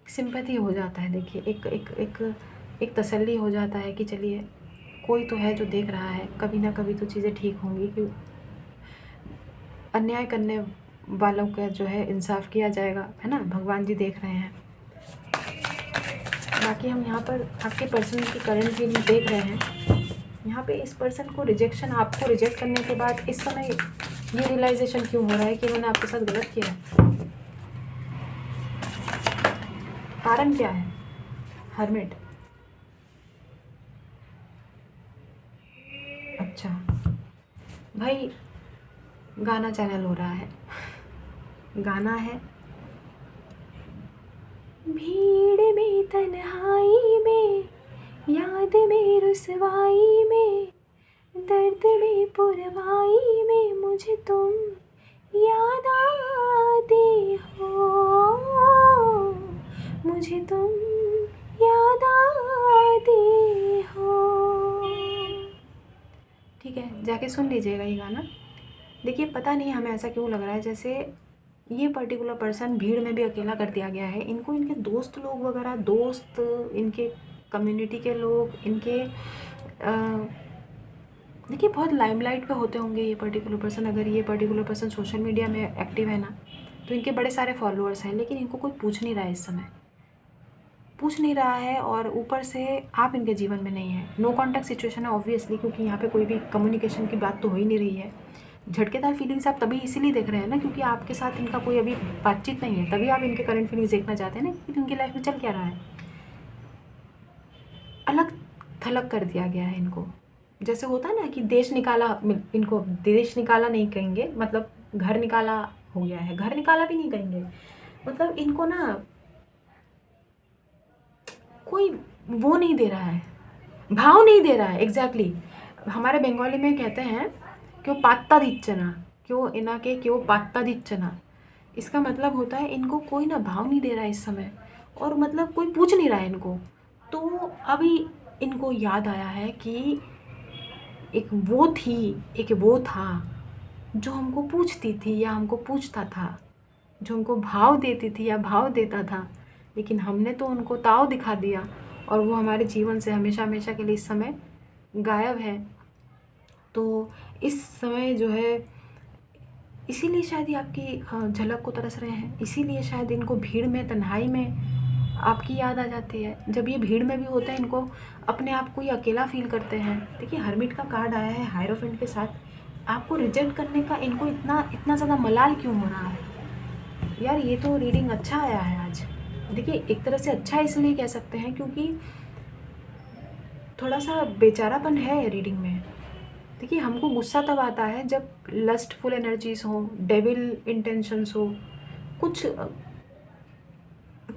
सिंपैथी हो जाता है। देखिए, एक तसल्ली हो जाता है कि चलिए कोई तो है जो देख रहा है, कभी ना कभी तो चीज़ें ठीक होंगी, कि अन्याय करने वालों का जो है इंसाफ किया जाएगा, है ना, भगवान जी देख रहे हैं। बाकी हम यहाँ पर आपके पर्सन की करंट फीलिंग देख रहे हैं। यहाँ पे इस पर्सन को रिजेक्शन, आपको रिजेक्ट करने के बाद इस समय ये रियलाइजेशन क्यों हो रहा है कि उन्होंने आपके साथ गलत किया है? कारण क्या है? हर्मिट। अच्छा भाई, गाना चैनल हो रहा है, गाना है। भीड़ में, तन्हाई में, याद में, रुसवाई में, दर्द में, पुरवाई में, मुझे तुम याद आते हो, मुझे तुम याद आते हो। ठीक है, जाके सुन लीजिएगा ये गाना। देखिए, पता नहीं हमें ऐसा क्यों लग रहा है जैसे ये पर्टिकुलर पर्सन भीड़ में भी अकेला कर दिया गया है। इनको इनके दोस्त लोग वगैरह, दोस्त, इनके कम्युनिटी के लोग, इनके देखिए बहुत लाइमलाइट पे होते होंगे ये पर्टिकुलर पर्सन। अगर ये पर्टिकुलर पर्सन सोशल मीडिया में एक्टिव है ना, तो इनके बड़े सारे फॉलोअर्स हैं, लेकिन इनको कोई पूछ नहीं रहा है, इस समय पूछ नहीं रहा है। और ऊपर से आप इनके जीवन में नहीं है, नो कॉन्टैक्ट सिचुएशन है ऑब्वियसली, क्योंकि यहाँ पे कोई भी कम्युनिकेशन की बात तो हो ही नहीं रही है। झटकेदार फीलिंग्स आप तभी इसीलिए देख रहे हैं ना, क्योंकि आपके साथ इनका कोई अभी बातचीत नहीं है, तभी आप इनके करंट फीलिंग्स देखना चाहते हैं ना कि इनकी लाइफ में चल क्या रहा है। अलग थलग कर दिया गया है इनको, जैसे होता है ना कि देश निकाला, इनको देश निकाला नहीं कहेंगे, मतलब घर निकाला हो गया है, घर निकाला भी नहीं कहेंगे, मतलब इनको ना कोई वो नहीं दे रहा है, भाव नहीं दे रहा है। एग्जैक्टली हमारे बंगाली में कहते हैं क्यों पात्ता दिच्छना, क्यों इना के क्यों पात्ता दिच्छना। इसका मतलब होता है इनको कोई ना भाव नहीं दे रहा है इस समय, और मतलब कोई पूछ नहीं रहा है इनको। तो अभी इनको याद आया है कि एक वो थी, एक वो था जो हमको पूछती थी या हमको पूछता था, जो उनको भाव देती थी या भाव देता था, लेकिन हमने तो उनको ताव दिखा दिया और वो हमारे जीवन से हमेशा हमेशा के लिए इस समय गायब है। तो इस समय जो है, इसीलिए शायद ये आपकी झलक को तरस रहे हैं, इसीलिए शायद इनको भीड़ में, तन्हाई में आपकी याद आ जाती है। जब ये भीड़ में भी होते हैं, इनको अपने आप को ये अकेला फील करते हैं। देखिए हर्मिट का कार्ड आया है हायरोफेंट के साथ, आपको रिजेक्ट करने का इनको इतना इतना ज़्यादा मलाल क्यों हो रहा है यार? ये तो रीडिंग अच्छा आया है आज। देखिए एक तरह से अच्छा इसलिए कह सकते हैं क्योंकि थोड़ा सा बेचारापन है रीडिंग में। देखिए हमको गुस्सा तब आता है जब लस्टफुल एनर्जीज हो, डेविल इंटेंशंस हो, कुछ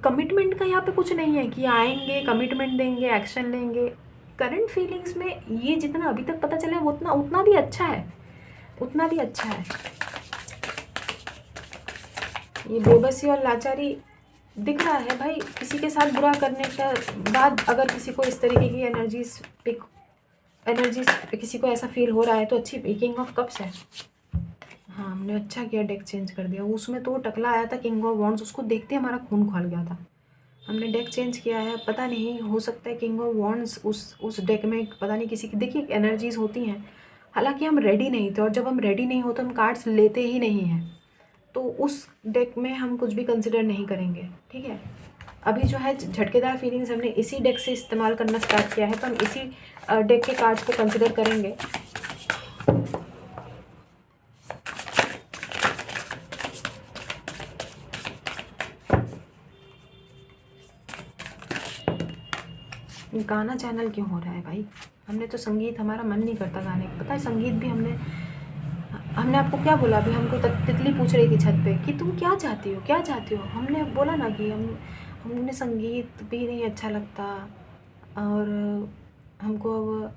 कमिटमेंट का यहाँ पे कुछ नहीं है कि आएंगे, कमिटमेंट देंगे, एक्शन लेंगे। करंट फीलिंग्स में ये जितना अभी तक पता चला है वो उतना उतना भी अच्छा है, उतना भी अच्छा है। ये बेबसी और लाचारी दिख रहा है भाई। किसी के साथ बुरा करने के बाद अगर किसी को इस तरीके की एनर्जीज किसी को ऐसा फील हो रहा है तो अच्छी। किंग ऑफ कप्स है। हाँ हमने अच्छा किया डेक चेंज कर दिया। उसमें तो वो टकला आया था किंग ऑफ वॉन्ड्स, उसको देखते हमारा खून खौल गया था। हमने डेक चेंज किया है, पता नहीं हो सकता है किंग ऑफ वॉन्ड्स उस डेक में पता नहीं किसी की। देखिए एनर्जीज होती हैं, हालांकि हम रेडी नहीं थे और जब हम रेडी नहीं होते हम कार्ड्स लेते ही नहीं हैं, तो उस डेक में हम कुछ भी कंसिडर नहीं करेंगे। ठीक है, अभी जो है झटकेदार फीलिंग्स हमने इसी डेक से इस्तेमाल करना स्टार्ट किया है, तो हम इसी डेक के कार्ड्स को कंसिडर करेंगे। गाना चैनल क्यों हो रहा है भाई? हमने तो संगीत, हमारा मन नहीं करता गाने का, पता है। संगीत भी हमने आपको क्या बोला? अभी हमको तितली पूछ रही थी छत पे कि तुम क्या चाहती हो, क्या चाहती हो। हमने बोला ना कि हमने संगीत भी नहीं अच्छा लगता, और हमको अब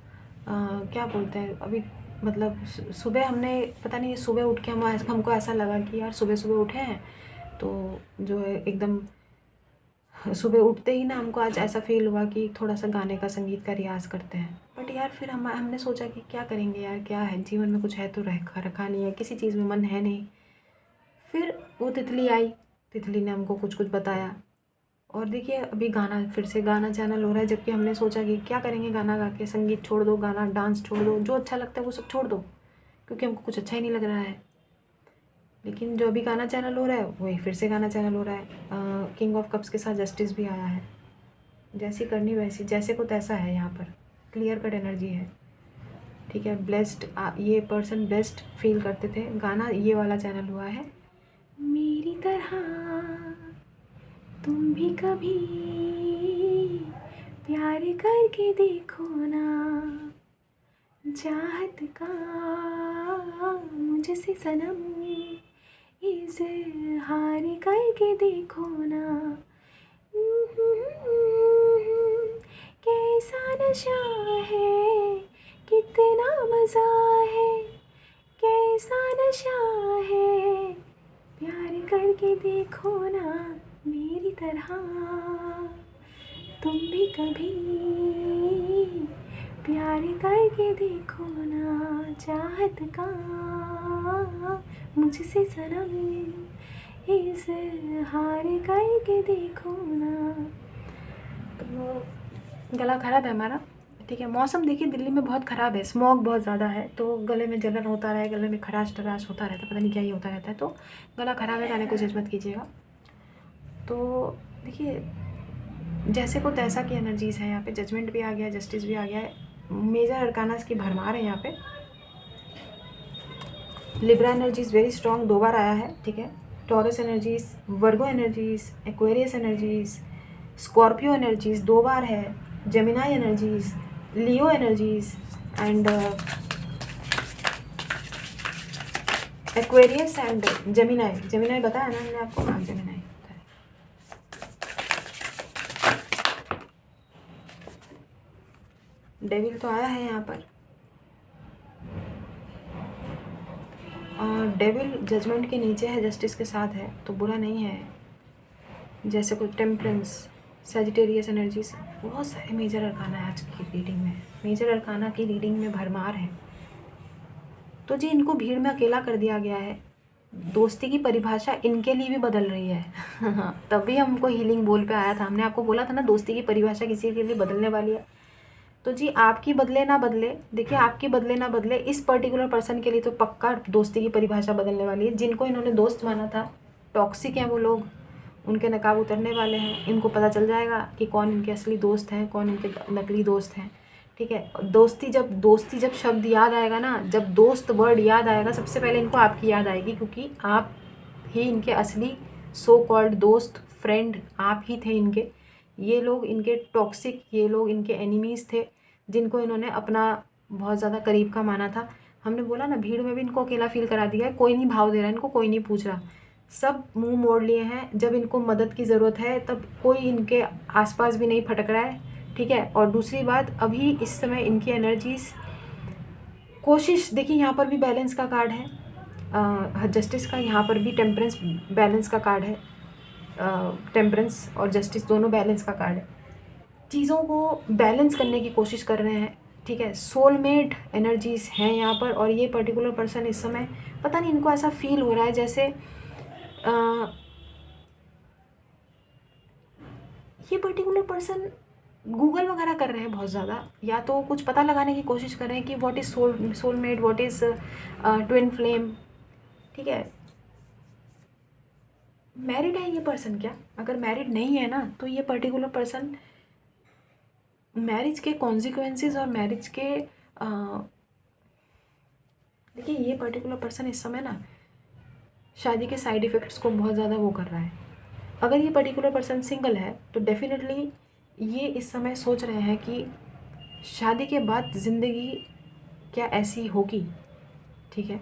क्या बोलते हैं अभी, मतलब सुबह हमने पता नहीं सुबह उठ के हमको ऐसा लगा कि यार सुबह सुबह उठे हैं तो जो है एकदम सुबह उठते ही ना हमको आज ऐसा फील हुआ कि थोड़ा सा गाने का, संगीत का रियाज़ करते हैं। बट यार फिर हमने सोचा कि क्या करेंगे यार, क्या है जीवन में, कुछ है तो रखा नहीं है, किसी चीज़ में मन है नहीं। फिर वो तितली आई, तितली ने हमको कुछ कुछ बताया, और देखिए अभी गाना, फिर से गाना चैनल हो रहा है। जबकि हमने सोचा कि क्या करेंगे गाना गा के, संगीत छोड़ दो, गाना डांस छोड़ दो, जो अच्छा लगता है वो सब छोड़ दो, क्योंकि हमको कुछ अच्छा ही नहीं लग रहा है। लेकिन जो अभी गाना चैनल हो रहा है वही फिर से गाना चैनल हो रहा है। किंग ऑफ कप्स के साथ जस्टिस भी आया है। जैसी करनी वैसी, जैसे को तैसा है। यहाँ पर क्लियर कट एनर्जी है। ठीक है, ब्लेस्ड, ये पर्सन ब्लेस्ड फील करते थे। गाना ये वाला चैनल हुआ है। मेरी तरह तुम भी कभी प्यार करके देखो ना, चाहत का मुझसे सनम इज़हार करके देखो ना। कैसा नशा है, कितना मज़ा है, कैसा नशा है, प्यार करके देखो ना मेरी तरह तुम भी कभी प्यार करके देखो ना, चाहत का मुझसे सनम इज़हार करके देखो ना। तो गला ख़राब है हमारा। ठीक है, मौसम देखिए दिल्ली में बहुत ख़राब है, स्मॉग बहुत ज़्यादा है, तो गले में जलन होता रहा है, गले में खराश तराश होता रहता है, पता नहीं क्या ही होता रहता है। तो गला ख़राब है, गाने को जज मत कीजिएगा। तो देखिए जैसे को तैसा की एनर्जीज़ है यहाँ पे। जजमेंट भी आ गया, जस्टिस भी आ गया है, मेजर अरकानास की भरमार है यहाँ पे। लिब्रा एनर्जीज़ वेरी स्ट्रॉन्ग 2 बार आया है। ठीक है, Taurus energies, Virgo energies, Aquarius energies, Scorpio energies 2 बार है, Gemini energies, Leo energies and Aquarius and Gemini बताया ना मैंने आपको। हाँ जेमिनाई। डेविल तो आया है यहाँ पर, और डेविल जजमेंट के नीचे है, जस्टिस के साथ है, तो बुरा नहीं है। जैसे कोई टेम्परेंस, सजिटेरियस एनर्जीज, बहुत सारे मेजर अरकाना है आज की रीडिंग में। मेजर अरकाना की रीडिंग में भरमार है। तो जी इनको भीड़ में अकेला कर दिया गया है। दोस्ती की परिभाषा इनके लिए भी बदल रही है। तभी हमको हीलिंग बोल पे आया था, हमने आपको बोला था ना दोस्ती की परिभाषा किसी के लिए बदलने वाली है। तो जी आपकी बदले ना बदले, देखिए आपकी बदले ना बदले, इस पर्टिकुलर पर्सन के लिए तो पक्का दोस्ती की परिभाषा बदलने वाली है। जिनको इन्होंने दोस्त माना था, टॉक्सिक हैं वो लोग, उनके नकाब उतरने वाले हैं। इनको पता चल जाएगा कि कौन इनके असली दोस्त हैं, कौन इनके नकली दोस्त हैं। ठीक है, दोस्ती जब शब्द याद आएगा ना, जब दोस्त वर्ड याद आएगा, सबसे पहले इनको आपकी याद आएगी, क्योंकि आप ही इनके असली सो कॉल्ड दोस्त, फ्रेंड आप ही थे इनके। ये लोग इनके टॉक्सिक, ये लोग इनके एनिमीज़ थे, जिनको इन्होंने अपना बहुत ज़्यादा करीब का माना था। हमने बोला ना, भीड़ में भी इनको अकेला फील करा दिया है, कोई नहीं भाव दे रहा है इनको, कोई नहीं पूछ रहा, सब मुंह मोड़ लिए हैं। जब इनको मदद की ज़रूरत है तब कोई इनके आसपास भी नहीं फटक रहा है। ठीक है, और दूसरी बात, अभी इस समय इनकी एनर्जीज, कोशिश, देखिए यहाँ पर भी बैलेंस का कार्ड है, जस्टिस का, यहाँ पर भी टेम्परेंस बैलेंस का कार्ड है। टेम्परेंस और जस्टिस दोनों बैलेंस का कार्ड है। चीज़ों को बैलेंस करने की कोशिश कर रहे हैं। ठीक है, सोलमेट एनर्जीज हैं यहाँ पर। और ये पर्टिकुलर पर्सन इस समय, पता नहीं इनको ऐसा फील हो रहा है जैसे ये पर्टिकुलर पर्सन गूगल वगैरह कर रहे हैं बहुत ज़्यादा, या तो कुछ पता लगाने की कोशिश कर रहे हैं कि what is soulmate, what is twin flame. ठीक है, मैरिड है ये पर्सन क्या? अगर मैरिड नहीं है ना, तो ये पर्टिकुलर पर्सन मैरिज के कॉन्सिक्वेंसेस और मैरिज के देखिए ये पर्टिकुलर पर्सन इस समय ना शादी के साइड इफ़ेक्ट्स को बहुत ज़्यादा वो कर रहा है। अगर ये पर्टिकुलर पर्सन सिंगल है तो डेफिनेटली ये इस समय सोच रहे हैं कि शादी के बाद ज़िंदगी क्या ऐसी होगी। ठीक है,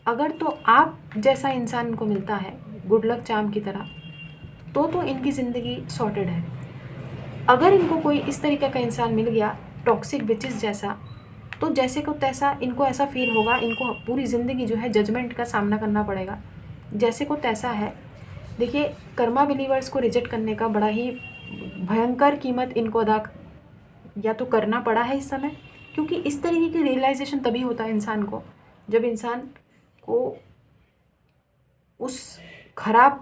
अगर तो आप जैसा इंसान इनको मिलता है गुड लक चार्म की तरह, तो इनकी ज़िंदगी सॉर्टेड है। अगर इनको कोई इस तरीके का इंसान मिल गया, टॉक्सिक विचेस जैसा, तो जैसे को तैसा इनको ऐसा फील होगा, इनको पूरी ज़िंदगी जो है जजमेंट का सामना करना पड़ेगा। जैसे को तैसा है। देखिए, कर्मा बिलीवर्स को रिजेक्ट करने का बड़ा ही भयंकर कीमत इनको अदा या तो करना पड़ा है इस समय, क्योंकि इस तरीके की रियलाइजेशन तभी होता है इंसान को, जब इंसान को उस खराब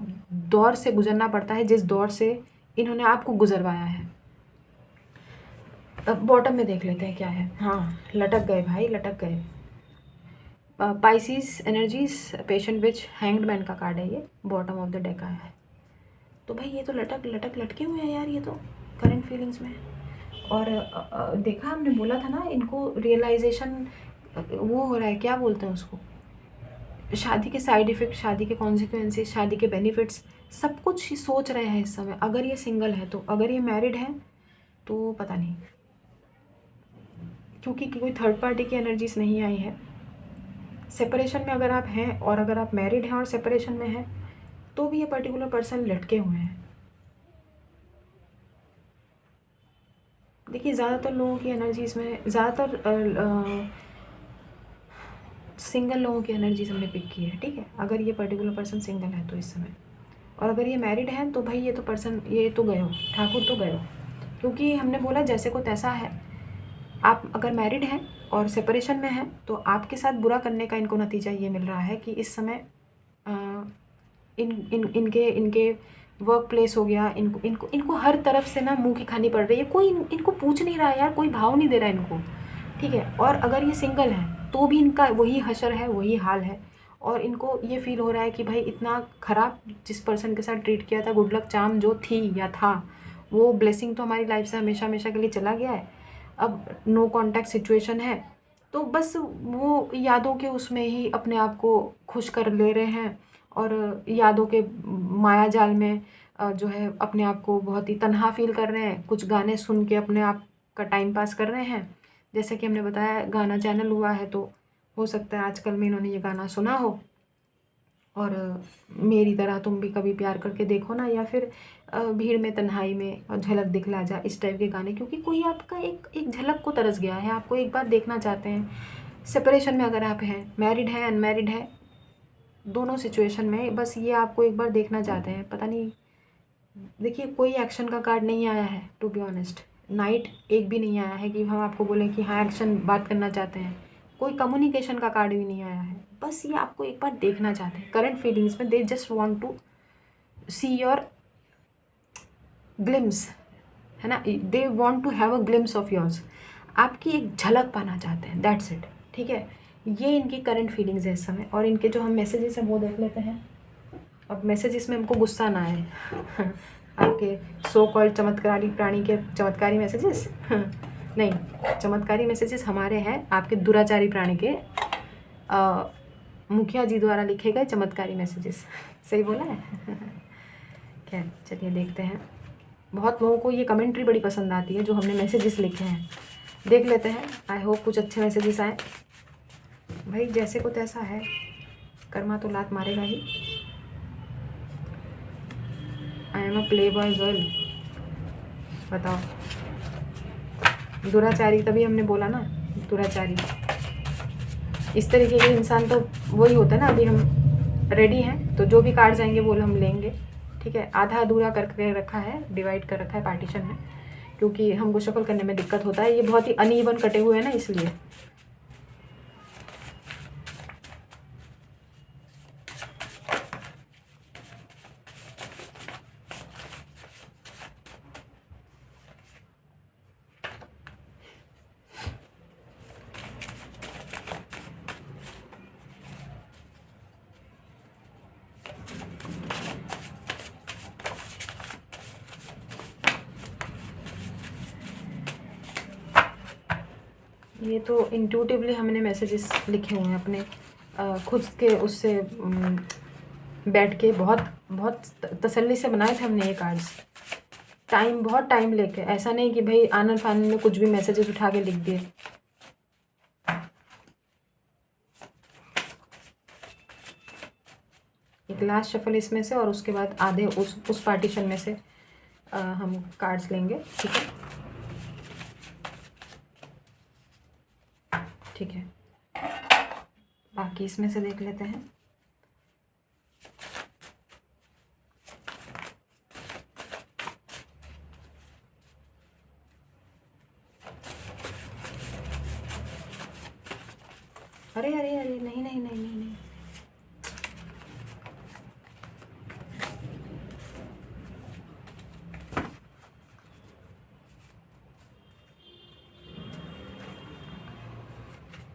दौर से गुजरना पड़ता है जिस दौर से इन्होंने आपको गुजरवाया है। अब बॉटम में देख लेते हैं क्या है। हाँ, लटक गए भाई, लटक गए। पाइसिस एनर्जीज, पेशेंट विच, हैंग्ड मैन का कार्ड है ये, बॉटम ऑफ द डेक आया है। तो भाई ये तो लटके हुए हैं यार, ये तो करंट फीलिंग्स में। और देखा, हमने बोला था ना इनको रियलाइजेशन वो हो रहा है, क्या बोलते हैं उसको, शादी के साइड इफ़ेक्ट, शादी के कॉन्सिक्वेंसेस, शादी के बेनिफिट्स, सब कुछ ही सोच रहे हैं इस समय। अगर ये सिंगल है तो, अगर ये मैरिड है तो पता नहीं, क्योंकि कोई थर्ड पार्टी की एनर्जीज नहीं आई है। सेपरेशन में अगर आप हैं, और अगर आप मैरिड हैं और सेपरेशन में हैं, तो भी ये पर्टिकुलर पर्सन लटके हुए हैं। देखिए, ज़्यादातर लोगों की एनर्जीज में, ज़्यादातर सिंगल लोगों की एनर्जीज हमने पिक की है। ठीक है, अगर ये पर्टिकुलर पर्सन सिंगल है तो इस समय, और अगर ये मैरिड है तो भाई ये तो पर्सन, ये तो गए हो, ठाकुर तो गए हो, क्योंकि हमने बोला जैसे को तैसा है। आप अगर मैरिड हैं और सेपरेशन में हैं तो आपके साथ बुरा करने का इनको नतीजा ये मिल रहा है कि इस समय इनके वर्क प्लेस हो गया, इनको हर तरफ से ना मुंह की खानी पड़ रही है। कोई इनको पूछ नहीं रहा है यार, कोई भाव नहीं दे रहा है इनको। ठीक है, और अगर ये सिंगल है तो भी इनका वही हशर है, वही हाल है। और इनको ये फील हो रहा है कि भाई इतना ख़राब जिस पर्सन के साथ ट्रीट किया था, गुड लक चार्म जो थी या था, वो ब्लेसिंग तो हमारी लाइफ से हमेशा हमेशा के लिए चला गया है। अब नो कांटेक्ट सिचुएशन है, तो बस वो यादों के उसमें ही अपने आप को खुश कर ले रहे हैं, और यादों के माया जाल में जो है अपने आप को बहुत ही तन्हा फील कर रहे हैं। कुछ गाने सुन के अपने आप का टाइम पास कर रहे हैं। जैसे कि हमने बताया, गाना चैनल हुआ है, तो हो सकता है आजकल में इन्होंने ये गाना सुना हो, और मेरी तरह तुम भी कभी प्यार करके देखो ना, या फिर भीड़ में तन्हाई में और झलक दिखला जा, इस टाइप के गाने, क्योंकि कोई आपका एक झलक को तरस गया है, आपको एक बार देखना चाहते हैं। सेपरेशन में अगर आप हैं, मैरिड है, अनमैरिड है, दोनों सिचुएशन में बस ये आपको एक बार देखना चाहते हैं। पता नहीं, देखिए कोई एक्शन का कार्ड नहीं आया है, टू बी ऑनेस्ट। नाइट एक भी नहीं आया है कि हम आपको बोलें कि हाँ एक्शन बात करना चाहते हैं। कोई कम्युनिकेशन का कार्ड भी नहीं आया है। बस ये आपको एक बार देखना चाहते हैं करंट फीलिंग्स में। They just want to see your glimpse, है ना, they want to have a glimpse of yours, आपकी एक झलक पाना चाहते हैं, दैट्स इट। ठीक है, ये इनकी करंट फीलिंग्स है इस समय। और इनके जो हम मैसेजेस हैं वो देख लेते हैं। अब मैसेजेस में हमको गुस्सा ना आए आपके सो कॉल्ड चमत्कारी प्राणी के चमत्कारी मैसेजेस नहीं, चमत्कारी मैसेजेस हमारे हैं, आपके दुराचारी प्राणी के मुखिया जी द्वारा लिखे गए चमत्कारी मैसेजेस। सही बोला है खैर चलिए देखते हैं। बहुत लोगों को ये कमेंट्री बड़ी पसंद आती है जो हमने मैसेजेस लिखे हैं, देख लेते हैं। आई होप कुछ अच्छे मैसेजेस आए। भाई जैसे को तैसा है, कर्मा तो लात मारेगा ही। I am a play boy girl, बताओ। दुराचारी, तभी हमने बोला ना दुराचारी। इस तरीके के इंसान तो वही होता है ना। अभी हम रेडी हैं तो जो भी कार्ड्स आएंगे वो हम लेंगे। ठीक है, आधा अधूरा करके रखा है, डिवाइड कर रखा है पार्टीशन में, क्योंकि हमको शफल करने में दिक्कत होता है। ये बहुत ही अनइवन कटे हुए हैं ना, इसलिए। ये तो इंट्यूटिवली हमने मैसेजेस लिखे हुए हैं अपने खुद के उससे बैठ के, बहुत बहुत तसल्ली से बनाए थे हमने ये कार्ड्स। बहुत टाइम लेके, ऐसा नहीं कि भाई आनन फानन में कुछ भी मैसेजेस उठा के लिख दिए। एक लास्ट शफल इसमें से और उसके बाद आधे उस पार्टीशन में से हम कार्ड्स लेंगे। ठीक है, ठीक है, बाकी इसमें से देख लेते हैं। अरे अरे अरे, नहीं नहीं नहीं नहीं नहीं,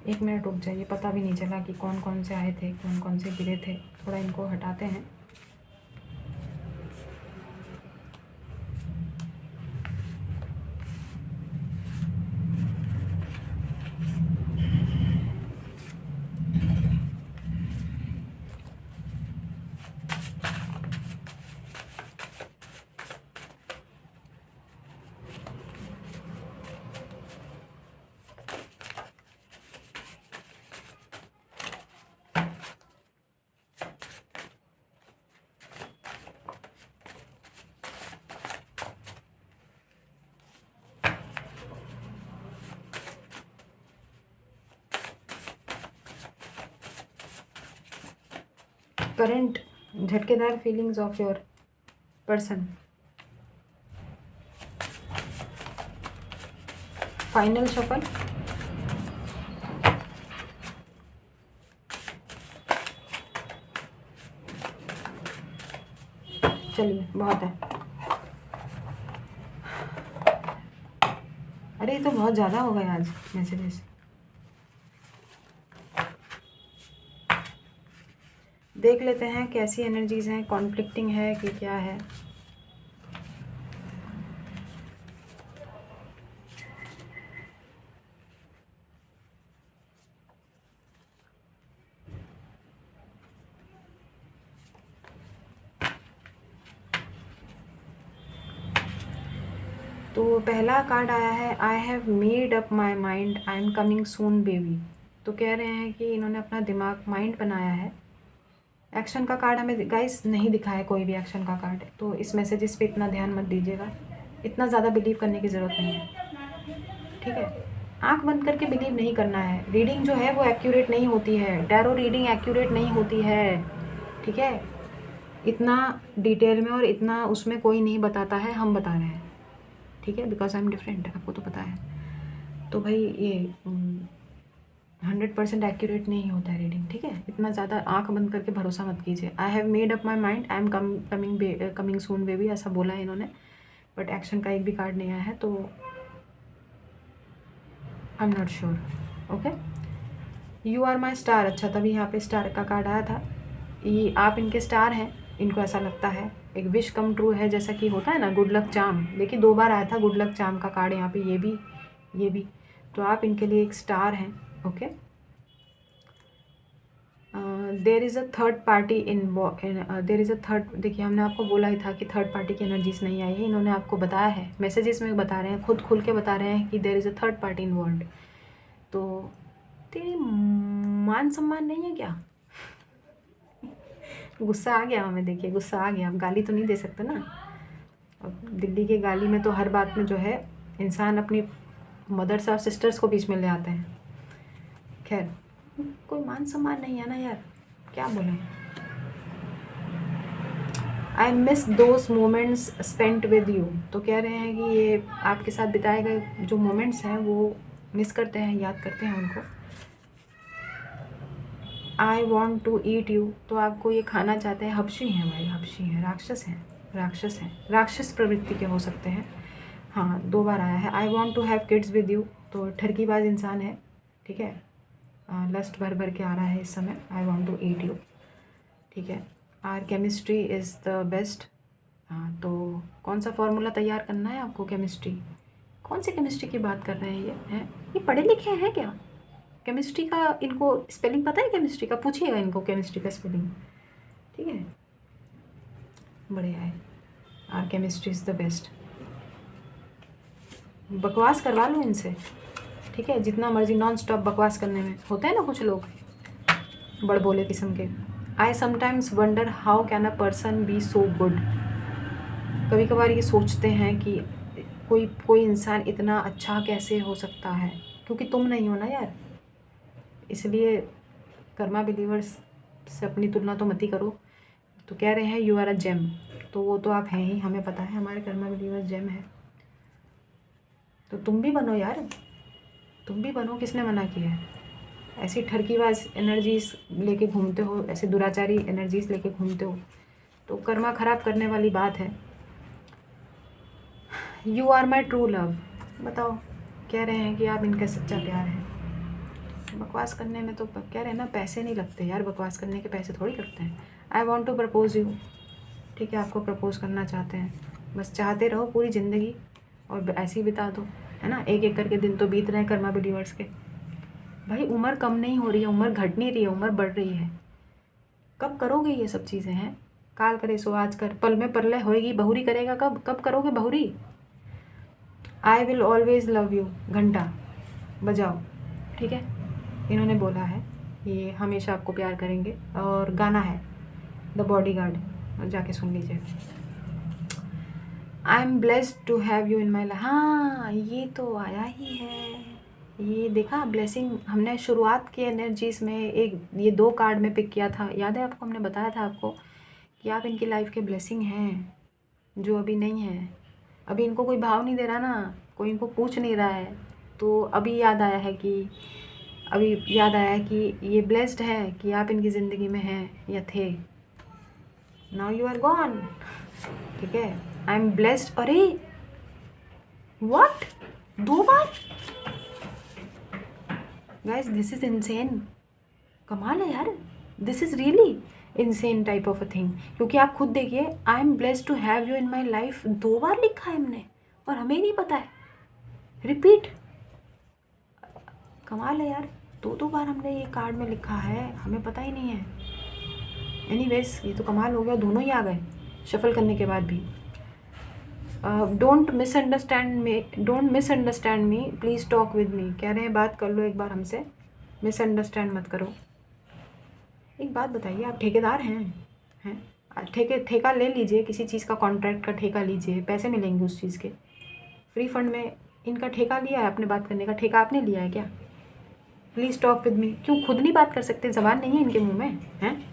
एक मिनट रुक जाइए, पता भी नहीं चला कि कौन कौन से आए थे, कौन कौन से गिरे थे। थोड़ा इनको हटाते हैं। करंट झटकेदार feelings of your person, final shuffle. चलिए बहुत है। अरे ये तो बहुत ज़्यादा हो गया आज मैसेजेस। देख लेते हैं कैसी एनर्जीज हैं, कॉन्फ्लिक्टिंग है कि क्या है। तो पहला कार्ड आया है, I have made up my mind, I am coming soon baby. तो कह रहे हैं कि इन्होंने अपना दिमाग, माइंड बनाया है। एक्शन का कार्ड हमें गाइस नहीं दिखा है, कोई भी एक्शन का कार्ड, तो इस मैसेजेस पे इतना ध्यान मत दीजिएगा, इतना ज़्यादा बिलीव करने की ज़रूरत नहीं है। ठीक है, आंख बंद करके बिलीव नहीं करना है। रीडिंग जो है वो एक्यूरेट नहीं होती है, टैरो रीडिंग एक्यूरेट नहीं होती है। ठीक है, इतना डिटेल में और इतना उसमें कोई नहीं बताता है, हम बता रहे हैं। ठीक है, बिकॉज आई एम डिफरेंट, आपको तो पता है। तो भाई ये 100% एक्यूरेट नहीं होता है रीडिंग, ठीक है। इतना ज़्यादा आंख बंद करके भरोसा मत कीजिए। I have made up my mind, I am coming soon baby, ऐसा बोला है इन्होंने, बट एक्शन का एक भी कार्ड नहीं आया है, तो I am not sure. Okay, you are my star. अच्छा, तभी यहाँ पे स्टार का कार्ड आया था। ये आप इनके स्टार हैं, इनको ऐसा लगता है। एक विश कम ट्रू है, जैसा कि होता है ना गुड लक चार्म। देखिए 2 बार आया था गुड लक चार्म का कार्ड यहाँ पे, ये भी। तो आप इनके लिए एक स्टार हैं। Okay, there is a third party there is a third. देखिए हमने आपको बोला ही था कि थर्ड पार्टी की एनर्जीज नहीं आई है, इन्होंने आपको बताया है, मैसेजेस में बता रहे हैं, खुद खुल के बता रहे हैं कि there is a third party involve. तो तेरी मान सम्मान नहीं है क्या? गुस्सा आ गया हमें, देखिए गुस्सा आ गया। अब गाली तो नहीं दे सकते ना, अब दिल्ली की गाली में तो हर बात में जो है इंसान अपनी मदर्स और सिस्टर्स को बीच में ले आते हैं। खैर, कोई मान सम्मान नहीं है ना यार, क्या बोलें। I miss those moments spent with you. तो कह रहे हैं कि ये आपके साथ बिताए गए जो मोमेंट्स हैं वो मिस करते हैं, याद करते हैं उनको। I want to eat you. तो आपको ये खाना चाहते हैं। हबशी हैं भाई, हबशी हैं, राक्षस हैं, राक्षस प्रवृत्ति के हो सकते हैं। हाँ, 2 बार आया है। I want to have kids with you. तो ठरकीबाज इंसान है, ठीक है, लस्ट भर भर के आ रहा है इस समय। I want to eat you, ठीक है। Our chemistry is the best. हाँ, तो कौन सा फॉर्मूला तैयार करना है आपको? केमिस्ट्री, कौन सी केमिस्ट्री की बात कर रहे हैं ये? हैं, ये पढ़े लिखे हैं क्या? केमिस्ट्री का इनको स्पेलिंग पता है? केमिस्ट्री का पूछिएगा इनको, केमिस्ट्री का स्पेलिंग, ठीक है। बढ़िया है, our chemistry is the best. बकवास करवा लो इनसे, ठीक है, जितना मर्जी नॉन स्टॉप बकवास करने में। होते हैं ना कुछ लोग बड़बोले किस्म के। I sometimes wonder how can a person be so good. कभी कभार ये सोचते हैं कि कोई इंसान इतना अच्छा कैसे हो सकता है, क्योंकि तुम नहीं हो ना यार, इसलिए कर्मा बिलीवर्स से अपनी तुलना तो मत ही करो। तो कह रहे हैं यू आर अ जेम, तो वो तो आप हैं ही, हमें पता है हमारे कर्मा बिलीवर्स जेम है। तो तुम भी बनो यार, तुम भी बनो, किसने मना किया है? ऐसी ठरकीबाज एनर्जीज लेके घूमते हो, ऐसे दुराचारी एनर्जीज लेके घूमते हो, तो कर्मा ख़राब करने वाली बात है। You are my true love. बताओ, कह रहे हैं कि आप इनका सच्चा प्यार है। बकवास करने में तो कह रहे हैं ना, पैसे नहीं लगते यार, बकवास करने के पैसे थोड़ी लगते हैं। I want to propose you, ठीक है, आपको प्रपोज करना चाहते हैं। बस चाहते रहो पूरी ज़िंदगी और ऐसे ही बिता दो, है ना। एक एक करके दिन तो बीत रहे हैं कर्मा बिलीवर्स के। भाई उम्र कम नहीं हो रही है, उम्र घट नहीं रही है, उम्र बढ़ रही है। कब करोगे ये सब चीज़ें हैं? काल करे सो आज कर, पल में परलय होएगी, बहुरी करेगा कब? कब करोगे बहुरी? I will always love you, घंटा बजाओ, ठीक है, इन्होंने बोला है ये हमेशा आपको प्यार करेंगे। और गाना है द बॉडीगार्ड, और जाके सुन लीजिए। I am blessed to have you in my life. हाँ, ये तो आया ही है, ये देखा ब्लेसिंग। हमने शुरुआत की एनर्जीज में एक ये 2 कार्ड में पिक किया था, याद है आपको? हमने बताया था आपको कि आप इनकी लाइफ के ब्लेसिंग हैं, जो अभी नहीं है। अभी इनको कोई भाव नहीं दे रहा ना, कोई इनको पूछ नहीं रहा है, तो अभी याद आया है कि ये ब्लेस्ड है कि आप इनकी ज़िंदगी में हैं या थे। नाउ यू आर गॉन, ठीक है। I am blessed. अरे व्हाट, 2 बार गाइस, दिस इज़ इनसेन। कमाल है यार, this is really insane type of a thing. क्योंकि आप खुद देखिए, I am blessed to have you in my life 2 बार लिखा है हमने, और हमें नहीं पता है। रिपीट, कमाल है यार, 2 बार हमने ये कार्ड में लिखा है, हमें पता ही नहीं है। एनीवेज, ये तो कमाल हो गया, दोनों ही आ गए शफल करने के बाद भी। Don't misunderstand me, please talk with me. कह रहे हैं बात कर लो एक बार हमसे, मिसअंडरस्टैंड मत करो। एक बात बताइए, आप ठेकेदार हैं? ठेका ले लीजिए, किसी चीज़ का कॉन्ट्रैक्ट का ठेका लीजिए, पैसे मिलेंगे उस चीज़ के। फ्री फंड में इनका ठेका लिया है, अपने बात करने का ठेका आपने लिया है क्या? प्लीज़ टॉक विद मी, क्यों खुद नहीं बात कर सकते? ज़बान नहीं है इनके मुंह में, हैं?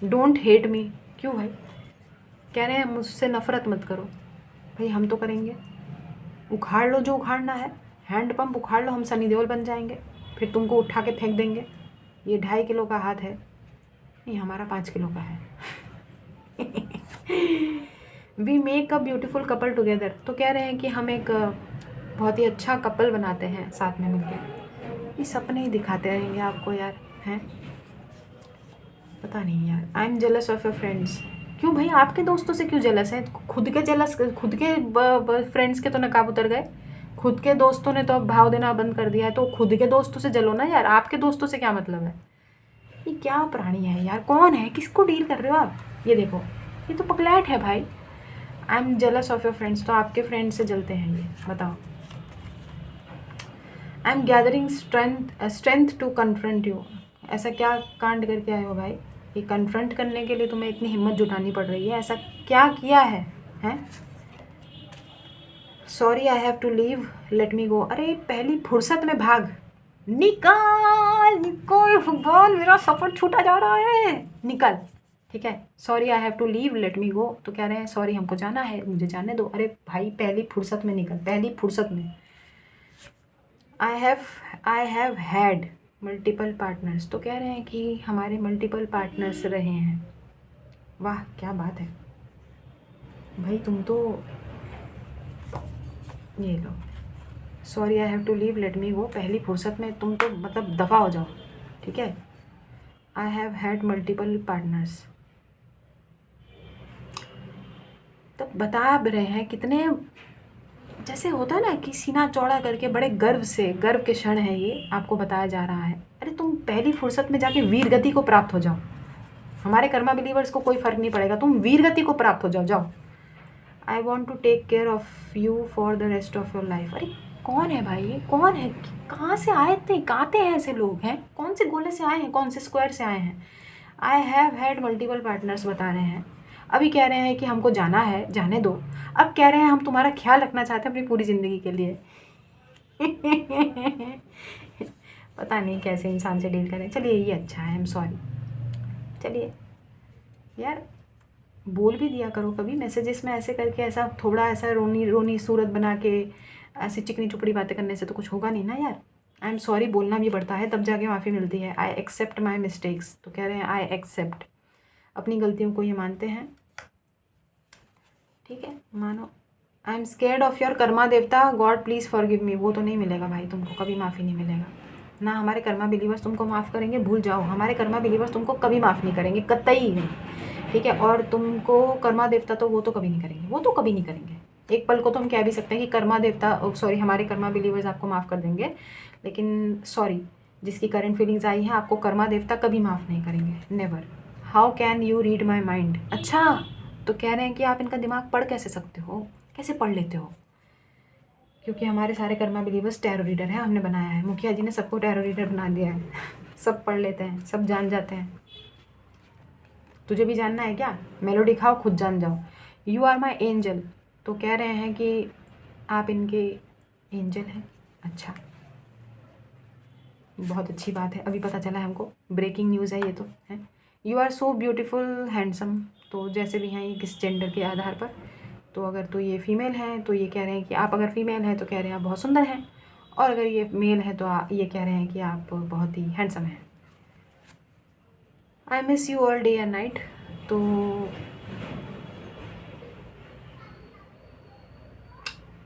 डोंट हेट मी, क्यों भाई? कह रहे हैं मुझसे नफ़रत मत करो। भाई हम तो करेंगे, उखाड़ लो जो उखाड़ना है, हैंड पंप उखाड़ लो, हम सनी देओल बन जाएंगे। फिर तुमको उठा के फेंक देंगे। ये 2.5 किलो का हाथ है, नहीं हमारा 5 किलो का है। We make a beautiful couple together, तो कह रहे हैं कि हम एक बहुत ही अच्छा कपल बनाते हैं साथ में मिलकर। ये सपने ही दिखाते रहेंगे आपको यार, हैं? पता नहीं यार। आई am jealous of your friends, क्यों भाई आपके दोस्तों से क्यों जेलस है? खुद के जेलस, खुद के फ्रेंड्स के तो नकाब उतर गए, खुद के दोस्तों ने तो अब भाव देना बंद कर दिया है, तो खुद के दोस्तों से जलो ना यार, आपके दोस्तों से क्या मतलब है? ये क्या प्राणी है यार, कौन है, किसको डील कर रहे हो आप? ये देखो, ये तो पगलैट है भाई। I am jealous of your friends, तो आपके फ्रेंड्स से जलते हैं ये, बताओ। I am gathering strength to confront you, ऐसा क्या कांड करके आए हो भाई? ये कन्फ्रंट करने के लिए तुम्हें इतनी हिम्मत जुटानी पड़ रही है, ऐसा क्या किया है, हैं? Sorry I have to leave, let me go, अरे पहली फुर्सत में भाग, निकल निकल, भगवान मेरा सफ़र छूटा जा रहा है, निकल। ठीक है, sorry I have to leave, let me go, तो कह रहे हैं सॉरी हमको जाना है, मुझे जाने दो। अरे भाई पहली फुर्सत में निकल, पहली फुर्सत में। I have had multiple partners, तो कह रहे हैं कि हमारे मल्टीपल पार्टनर्स रहे हैं। वाह क्या बात है भाई, तुम तो, ये लो, sorry I have to leave, let me go, पहली फुर्सत में तुम तो मतलब दफ़ा हो जाओ, ठीक है। I have had multiple partners, तब बता रहे हैं कितने, जैसे होता है ना कि सीना चौड़ा करके बड़े गर्व से, गर्व के क्षण है ये, आपको बताया जा रहा है। अरे तुम पहली फुर्सत में जाके वीर गति को प्राप्त हो जाओ, हमारे कर्मा बिलीवर्स को कोई फ़र्क नहीं पड़ेगा, तुम वीर गति को प्राप्त हो जाओ, जाओ। I want to take care of you for the rest of your life, अरे कौन है भाई ये, कौन है, कहाँ से आए थे, कहते हैं ऐसे लोग हैं, कौन से गोले से आए हैं, कौन से स्क्वायर से आए हैं? I have had multiple partners बता रहे हैं, अभी कह रहे हैं कि हमको जाना है, जाने दो, अब कह रहे हैं हम तुम्हारा ख्याल रखना चाहते हैं अपनी पूरी ज़िंदगी के लिए। पता नहीं कैसे इंसान से डील करें, चलिए ये अच्छा है, आई एम सॉरी। चलिए यार, बोल भी दिया करो कभी मैसेजेस में ऐसे करके, ऐसा थोड़ा ऐसा रोनी रोनी सूरत बना के ऐसी चिकनी चुपड़ी बातें करने से तो कुछ होगा नहीं ना यार। आई एम सॉरी बोलना भी पड़ता है, तब जाके माफ़ी मिलती है। आई एक्सेप्ट माई मिस्टेक्स, तो कह रहे हैं आई एक्सेप्ट, अपनी गलतियों को ये मानते हैं, ठीक है, मानो। I am scared of your Karma देवता, गॉड प्लीज़ फॉरगिव मी, वो तो नहीं मिलेगा भाई, तुमको कभी माफ़ी नहीं मिलेगा ना, हमारे कर्मा बिलीवर्स तुमको माफ़ करेंगे, भूल जाओ, हमारे कर्मा बिलीवर्स तुमको कभी माफ़ नहीं करेंगे, कतई नहीं, ठीक है। और तुमको कर्मा देवता तो वो तो कभी नहीं करेंगे, वो तो कभी नहीं करेंगे। एक पल को तो हम कह भी सकते हैं कि कर्मा देवता, सॉरी, हमारे कर्मा बिलीवर्स आपको माफ़ कर देंगे, लेकिन सॉरी, जिसकी करंट फीलिंग्स आई हैं, आपको कर्मा देवता कभी माफ़ नहीं करेंगे, never. How can you read my mind, अच्छा, तो कह रहे हैं कि आप इनका दिमाग पढ़ कैसे सकते हो, कैसे पढ़ लेते हो? क्योंकि हमारे सारे कर्मा बिलीवर्स टैरो रीडर हैं, हमने बनाया है, मुखिया जी ने सबको टैरो रीडर बना दिया है। सब पढ़ लेते हैं, सब जान जाते हैं। तुझे भी जानना है क्या? मेलोडी खाओ, खुद जान जाओ। यू आर माई एंजल, तो कह रहे हैं कि आप इनके एंजल हैं। अच्छा, बहुत अच्छी बात है, अभी पता चला है हमको, ब्रेकिंग न्यूज़ है ये तो, है। You are so beautiful handsome, तो जैसे भी हैं ये किस जेंडर के आधार पर, तो अगर तो ये फीमेल हैं तो ये कह रहे हैं कि आप, अगर फीमेल हैं तो कह रहे हैं आप बहुत सुंदर हैं, और अगर ये मेल है तो ये कह रहे हैं कि आप बहुत ही हैंडसम हैं। I miss you all day and night, तो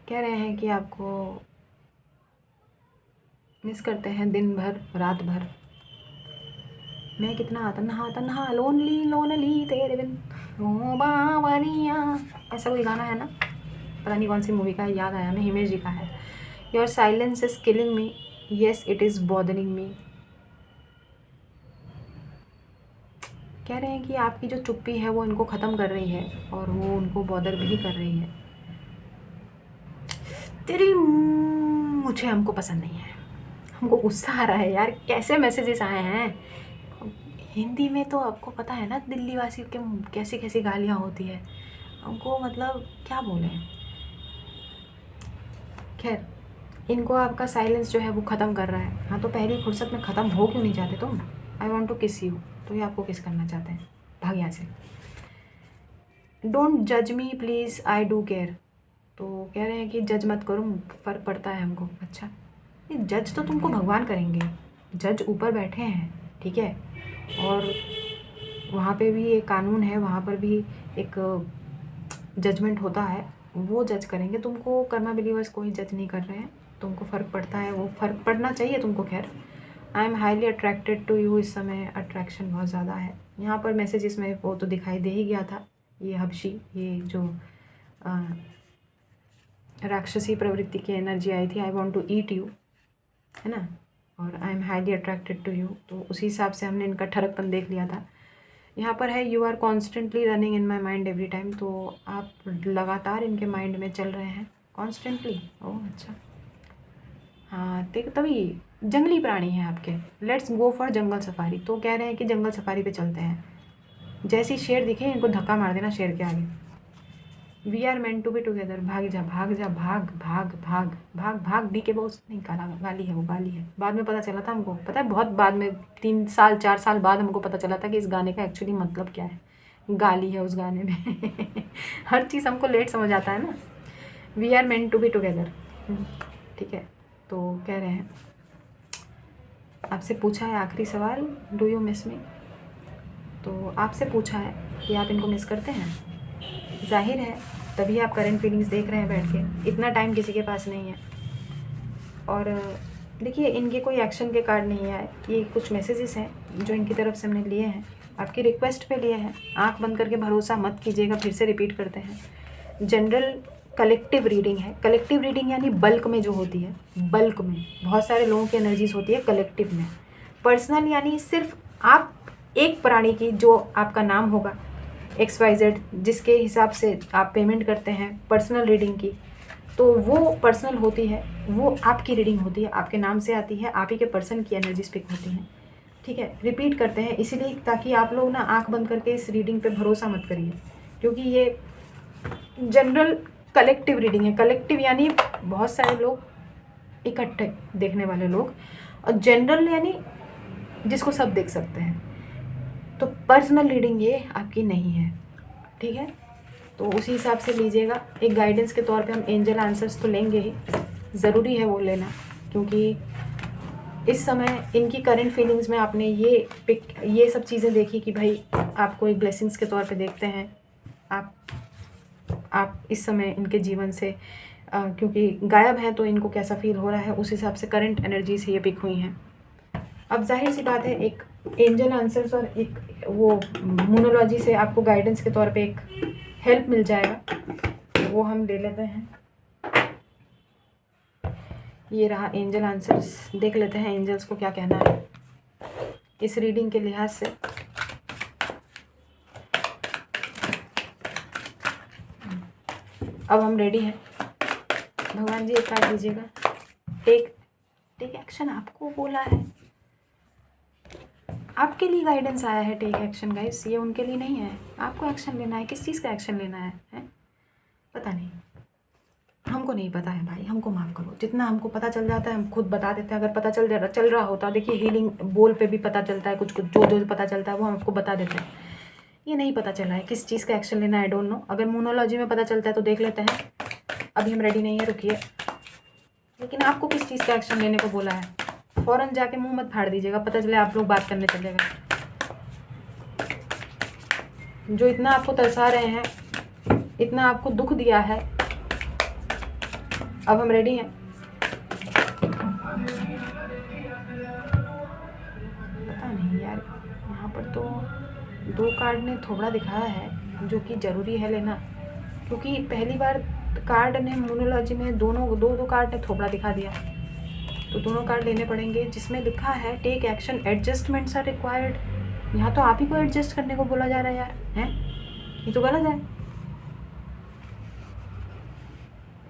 कह रहे हैं कि आपको मिस करते हैं दिन भर रात भर। मैं कितना तन्हा तन्हा, लोनली लोनली तेरे बिन, ओ बावरिया, ऐसा कोई गाना है ना, पता नहीं कौन सी मूवी का है, याद आया, मैं हिमेश जी का है। Your silence is killing me, yes it is bothering me, कह रहे हैं कि आपकी जो चुप्पी है वो इनको ख़त्म कर रही है, और वो उनको बॉदर भी कर रही है। तेरी मुझे, हमको पसंद नहीं है, हमको गुस्सा आ रहा है यार, कैसे मैसेजेस आए हैं हिंदी में, तो आपको पता है ना दिल्ली वासी के कैसी कैसी गालियाँ होती है, हमको मतलब क्या बोलें। खैर, इनको आपका साइलेंस जो है वो ख़त्म कर रहा है, हाँ, तो पहली फुर्सत में ख़त्म हो क्यों नहीं चाहते तुम? आई वॉन्ट टू किस यू, तो ये आपको किस करना चाहते हैं, भाग यहाँ से। डोंट जज me please, I do care, तो कह रहे हैं कि जज मत करो, फ़र्क पड़ता है हमको। अच्छा, ये जज तो तुमको भगवान करेंगे, जज ऊपर बैठे हैं, ठीक है। और वहाँ पे भी एक कानून है, वहाँ पर भी एक जजमेंट होता है, वो जज करेंगे तुमको। कर्मा बिलीवर्स कोई जज नहीं कर रहे हैं, तुमको फ़र्क पड़ता है, वो फ़र्क पड़ना चाहिए तुमको। खैर, I am highly attracted to you, इस समय अट्रैक्शन बहुत ज़्यादा है। यहाँ पर मैसेजेस में वो तो दिखाई दे ही गया था, ये हबशी, ये जो राक्षसी प्रवृत्ति की एनर्जी आई थी, I want to eat you, है ना, और I am highly attracted to you, तो उसी हिसाब से हमने इनका ठरकपन देख लिया था। यहाँ पर है you are constantly running in my mind every time, तो आप लगातार इनके माइंड में चल रहे हैं कॉन्स्टेंटली। ओह अच्छा, हाँ देख, तभी जंगली प्राणी हैं आपके। Let's go for jungle safari, तो कह रहे हैं कि जंगल सफारी पे चलते हैं। जैसे ही शेर दिखे इनको धक्का मार देना शेर के आगे। We are meant to be together, भाग जा भाग जा, भाग भाग भाग भाग भाग। डी के बॉस नहीं, गाला गाली है, वो गाली है। बाद में पता चला था हमको, पता है बहुत बाद में, 3 साल 4 साल बाद हमको पता चला था कि इस गाने का एक्चुअली मतलब क्या है, गाली है उस गाने में। हर चीज़ हमको लेट समझ आता है ना। We are meant to be together, ठीक है। तो कह रहे हैं, आपसे पूछा है आखिरी सवाल, डू यू मिस मी, तो आपसे पूछा है कि आप इनको मिस करते हैं। जाहिर है तभी आप करंट फीलिंग्स देख रहे हैं बैठ के, इतना टाइम किसी के पास नहीं है। और देखिए, इनके कोई एक्शन के कार्ड नहीं आए, ये कुछ मैसेजेस हैं जो इनकी तरफ से हमने लिए हैं, आपकी रिक्वेस्ट पे लिए हैं। आंख बंद करके भरोसा मत कीजिएगा, फिर से रिपीट करते हैं। जनरल कलेक्टिव रीडिंग है। कलेक्टिव रीडिंग यानी बल्क में जो होती है, बल्क में बहुत सारे लोगों की एनर्जीज होती है कलेक्टिव में। पर्सनल यानी सिर्फ आप एक प्राणी की, जो आपका नाम होगा XYZ, जिसके हिसाब से आप पेमेंट करते हैं पर्सनल रीडिंग की, तो वो पर्सनल होती है, वो आपकी रीडिंग होती है, आपके नाम से आती है, आप ही के पर्सन की एनर्जी स्पिक होती हैं, ठीक है। रिपीट करते हैं इसीलिए ताकि आप लोग ना आंख बंद करके इस रीडिंग पे भरोसा मत करिए, क्योंकि ये जनरल कलेक्टिव रीडिंग है। कलेक्टिव यानी बहुत सारे लोग इकट्ठे देखने वाले लोग, और जनरल यानी जिसको सब देख सकते हैं। तो पर्सनल रीडिंग ये आपकी नहीं है, ठीक है। तो उसी हिसाब से लीजिएगा। एक गाइडेंस के तौर पे हम एंजल आंसर्स तो लेंगे ही, ज़रूरी है वो लेना, क्योंकि इस समय इनकी करंट फीलिंग्स में आपने ये सब चीज़ें देखी कि भाई आपको एक ब्लेसिंग्स के तौर पे देखते हैं। आप इस समय इनके जीवन से क्योंकि गायब हैं, तो इनको कैसा फील हो रहा है उस हिसाब से करंट एनर्जी से ये पिक हुई हैं। अब जाहिर सी बात है, एक एंजल आंसर्स और एक वो मोनोलॉजी से आपको गाइडेंस के तौर पे एक हेल्प मिल जाएगा, तो वो हम ले लेते हैं। ये रहा एंजल आंसर्स, देख लेते हैं एंजल्स को क्या कहना है इस रीडिंग के लिहाज से। अब हम रेडी हैं। भगवान जी एक कार्ड दीजिएगा। टेक एक्शन आपको बोला है, आपके लिए गाइडेंस आया है। टेक एक्शन गाइस, ये उनके लिए नहीं है, आपको एक्शन लेना है। किस चीज़ का एक्शन लेना है? पता नहीं, हमको नहीं पता है भाई, हमको माफ़ करो। जितना हमको पता चल जाता है हम खुद बता देते हैं। अगर पता चल रहा होता, देखिए हीलिंग बोल पे भी पता चलता है, कुछ जो पता चलता है वो हम आपको बता देते हैं। ये नहीं पता चला है किस चीज़ का एक्शन लेना है, आई डोंट नो। अगर मोनोलॉजी में पता चलता है तो देख लेते हैं। अभी हम रेडी नहीं है, रुकिए। लेकिन आपको किस चीज़ का एक्शन लेने को बोला है? फ़ौरन जाके मुंह मत फाड़ दीजिएगा, पता चले आप लोग बात करने चले गए। जो इतना आपको तरसा रहे हैं, इतना आपको दुख दिया है, अब हम रेडी हैं। पता नहीं यार, यहाँ पर तो 2 कार्ड ने थोड़ा दिखाया है, जो कि ज़रूरी है लेना, क्योंकि पहली बार कार्ड ने मोनोलॉजी में दो कार्ड ने थोड़ा दिखा दिया, तो दोनों कार्ड लेने पड़ेंगे। जिसमें लिखा है take action, adjustments are required. यहाँ तो आप ही को एडजस्ट करने को बोला जा रहा है यार, हैं? ये तो गलत है।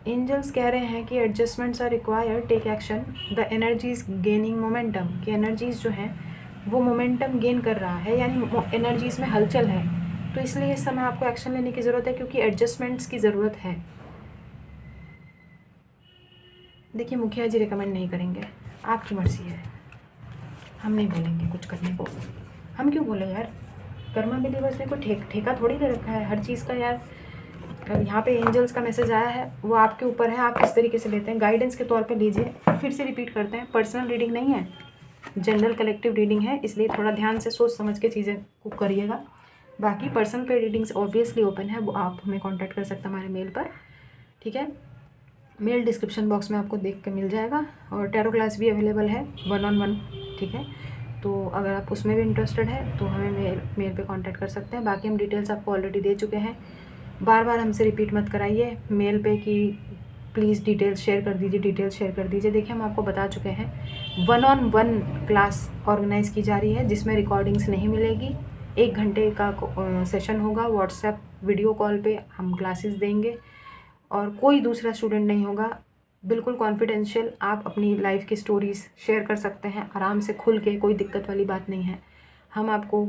एंजल्स कह रहे हैं कि adjustments are required, take action, the energies gaining momentum. कि एनर्जीज जो हैं वो मोमेंटम गेन कर रहा है, यानी एनर्जीज में हलचल है, तो इसलिए इस समय आपको एक्शन लेने की ज़रूरत है, क्योंकि एडजस्टमेंट्स की ज़रूरत है। देखिए, मुखिया जी रिकमेंड नहीं करेंगे, आपकी मर्ज़ी है, हम नहीं बोलेंगे कुछ करने को। हम क्यों बोले यार? कर्मा बिलीवर्स ने कोई ठेका थोड़ी ले रखा है हर चीज़ का यार। अब यहाँ पे एंजल्स का मैसेज आया है, वो आपके ऊपर है, आप किस तरीके से लेते हैं। गाइडेंस के तौर पे लीजिए। फिर से रिपीट करते हैं, पर्सनल रीडिंग नहीं है, जनरल कलेक्टिव रीडिंग है, इसलिए थोड़ा ध्यान से सोच समझ के चीज़ें को करिएगा। बाकी पर्सनल पे रीडिंग्स ऑब्वियसली ओपन है, वो आप हमें कॉन्टैक्ट कर सकते हैं हमारे मेल पर, ठीक है। मेल डिस्क्रिप्शन बॉक्स में आपको देख के मिल जाएगा। और टैरो क्लास भी अवेलेबल है 1-on-1, ठीक है। तो अगर आप उसमें भी इंटरेस्टेड है तो हमें मेल पे कांटेक्ट कर सकते हैं। बाकी हम डिटेल्स आपको ऑलरेडी दे चुके हैं, बार बार हमसे रिपीट मत कराइए मेल पे कि प्लीज़ डिटेल्स शेयर कर दीजिए, डिटेल्स शेयर कर दीजिए। देखिए हम आपको बता चुके हैं 1-on-1 क्लास ऑर्गेनाइज़ की जा रही है, जिसमें रिकॉर्डिंग्स नहीं मिलेगी। 1 घंटे का सेशन होगा, व्हाट्सएप वीडियो कॉल पे हम क्लासेस देंगे और कोई दूसरा स्टूडेंट नहीं होगा। बिल्कुल कॉन्फिडेंशियल, आप अपनी लाइफ की स्टोरीज़ शेयर कर सकते हैं आराम से खुल के, कोई दिक्कत वाली बात नहीं है। हम आपको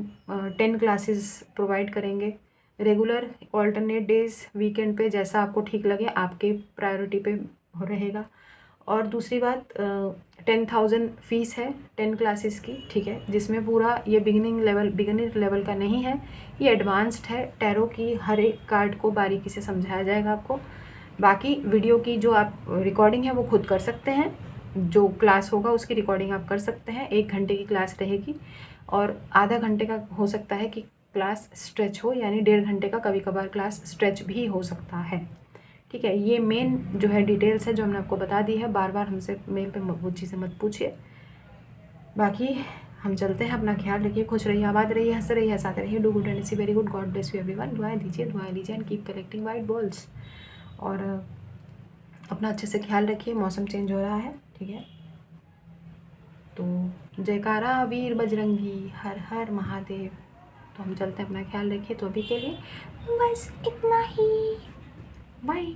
10 क्लासेस प्रोवाइड करेंगे रेगुलर, ऑल्टरनेट डेज़, वीकेंड पे, जैसा आपको ठीक लगे, आपके प्रायोरिटी पे रहेगा। और दूसरी बात 10,000 फ़ीस है 10 क्लासेस की, ठीक है, जिसमें पूरा ये बिगिनर लेवल का नहीं है, ये एडवांस्ड है। टैरो की हर एक कार्ड को बारीकी से समझाया जाएगा आपको। बाकी वीडियो की जो आप रिकॉर्डिंग है वो खुद कर सकते हैं, जो क्लास होगा उसकी रिकॉर्डिंग आप कर सकते हैं। 1 घंटे की क्लास रहेगी और आधा घंटे का हो सकता है कि क्लास स्ट्रेच हो, यानी 1.5 घंटे का कभी कभार क्लास स्ट्रेच भी हो सकता है, ठीक है। ये मेन जो है डिटेल्स है जो हमने आपको बता दी है, बार बार हमसे मेल पे वो चीज़ें मत पूछिए। बाकी हम चलते हैं, अपना ख्याल रखिए, खुश रहिए, आबाद रहिए, हंस रहिए, हंसाते रहिए। Do good and see very good, God bless you everyone. दुआएं दीजिए, दुआएं लीजिए and keep collecting white balls. और अपना अच्छे से ख्याल रखिए, मौसम चेंज हो रहा है, ठीक है। तो जयकारा वीर बजरंगी, हर हर महादेव। तो हम चलते हैं, अपना ख्याल रखिए। तो अभी के लिए बस इतना ही, बाय।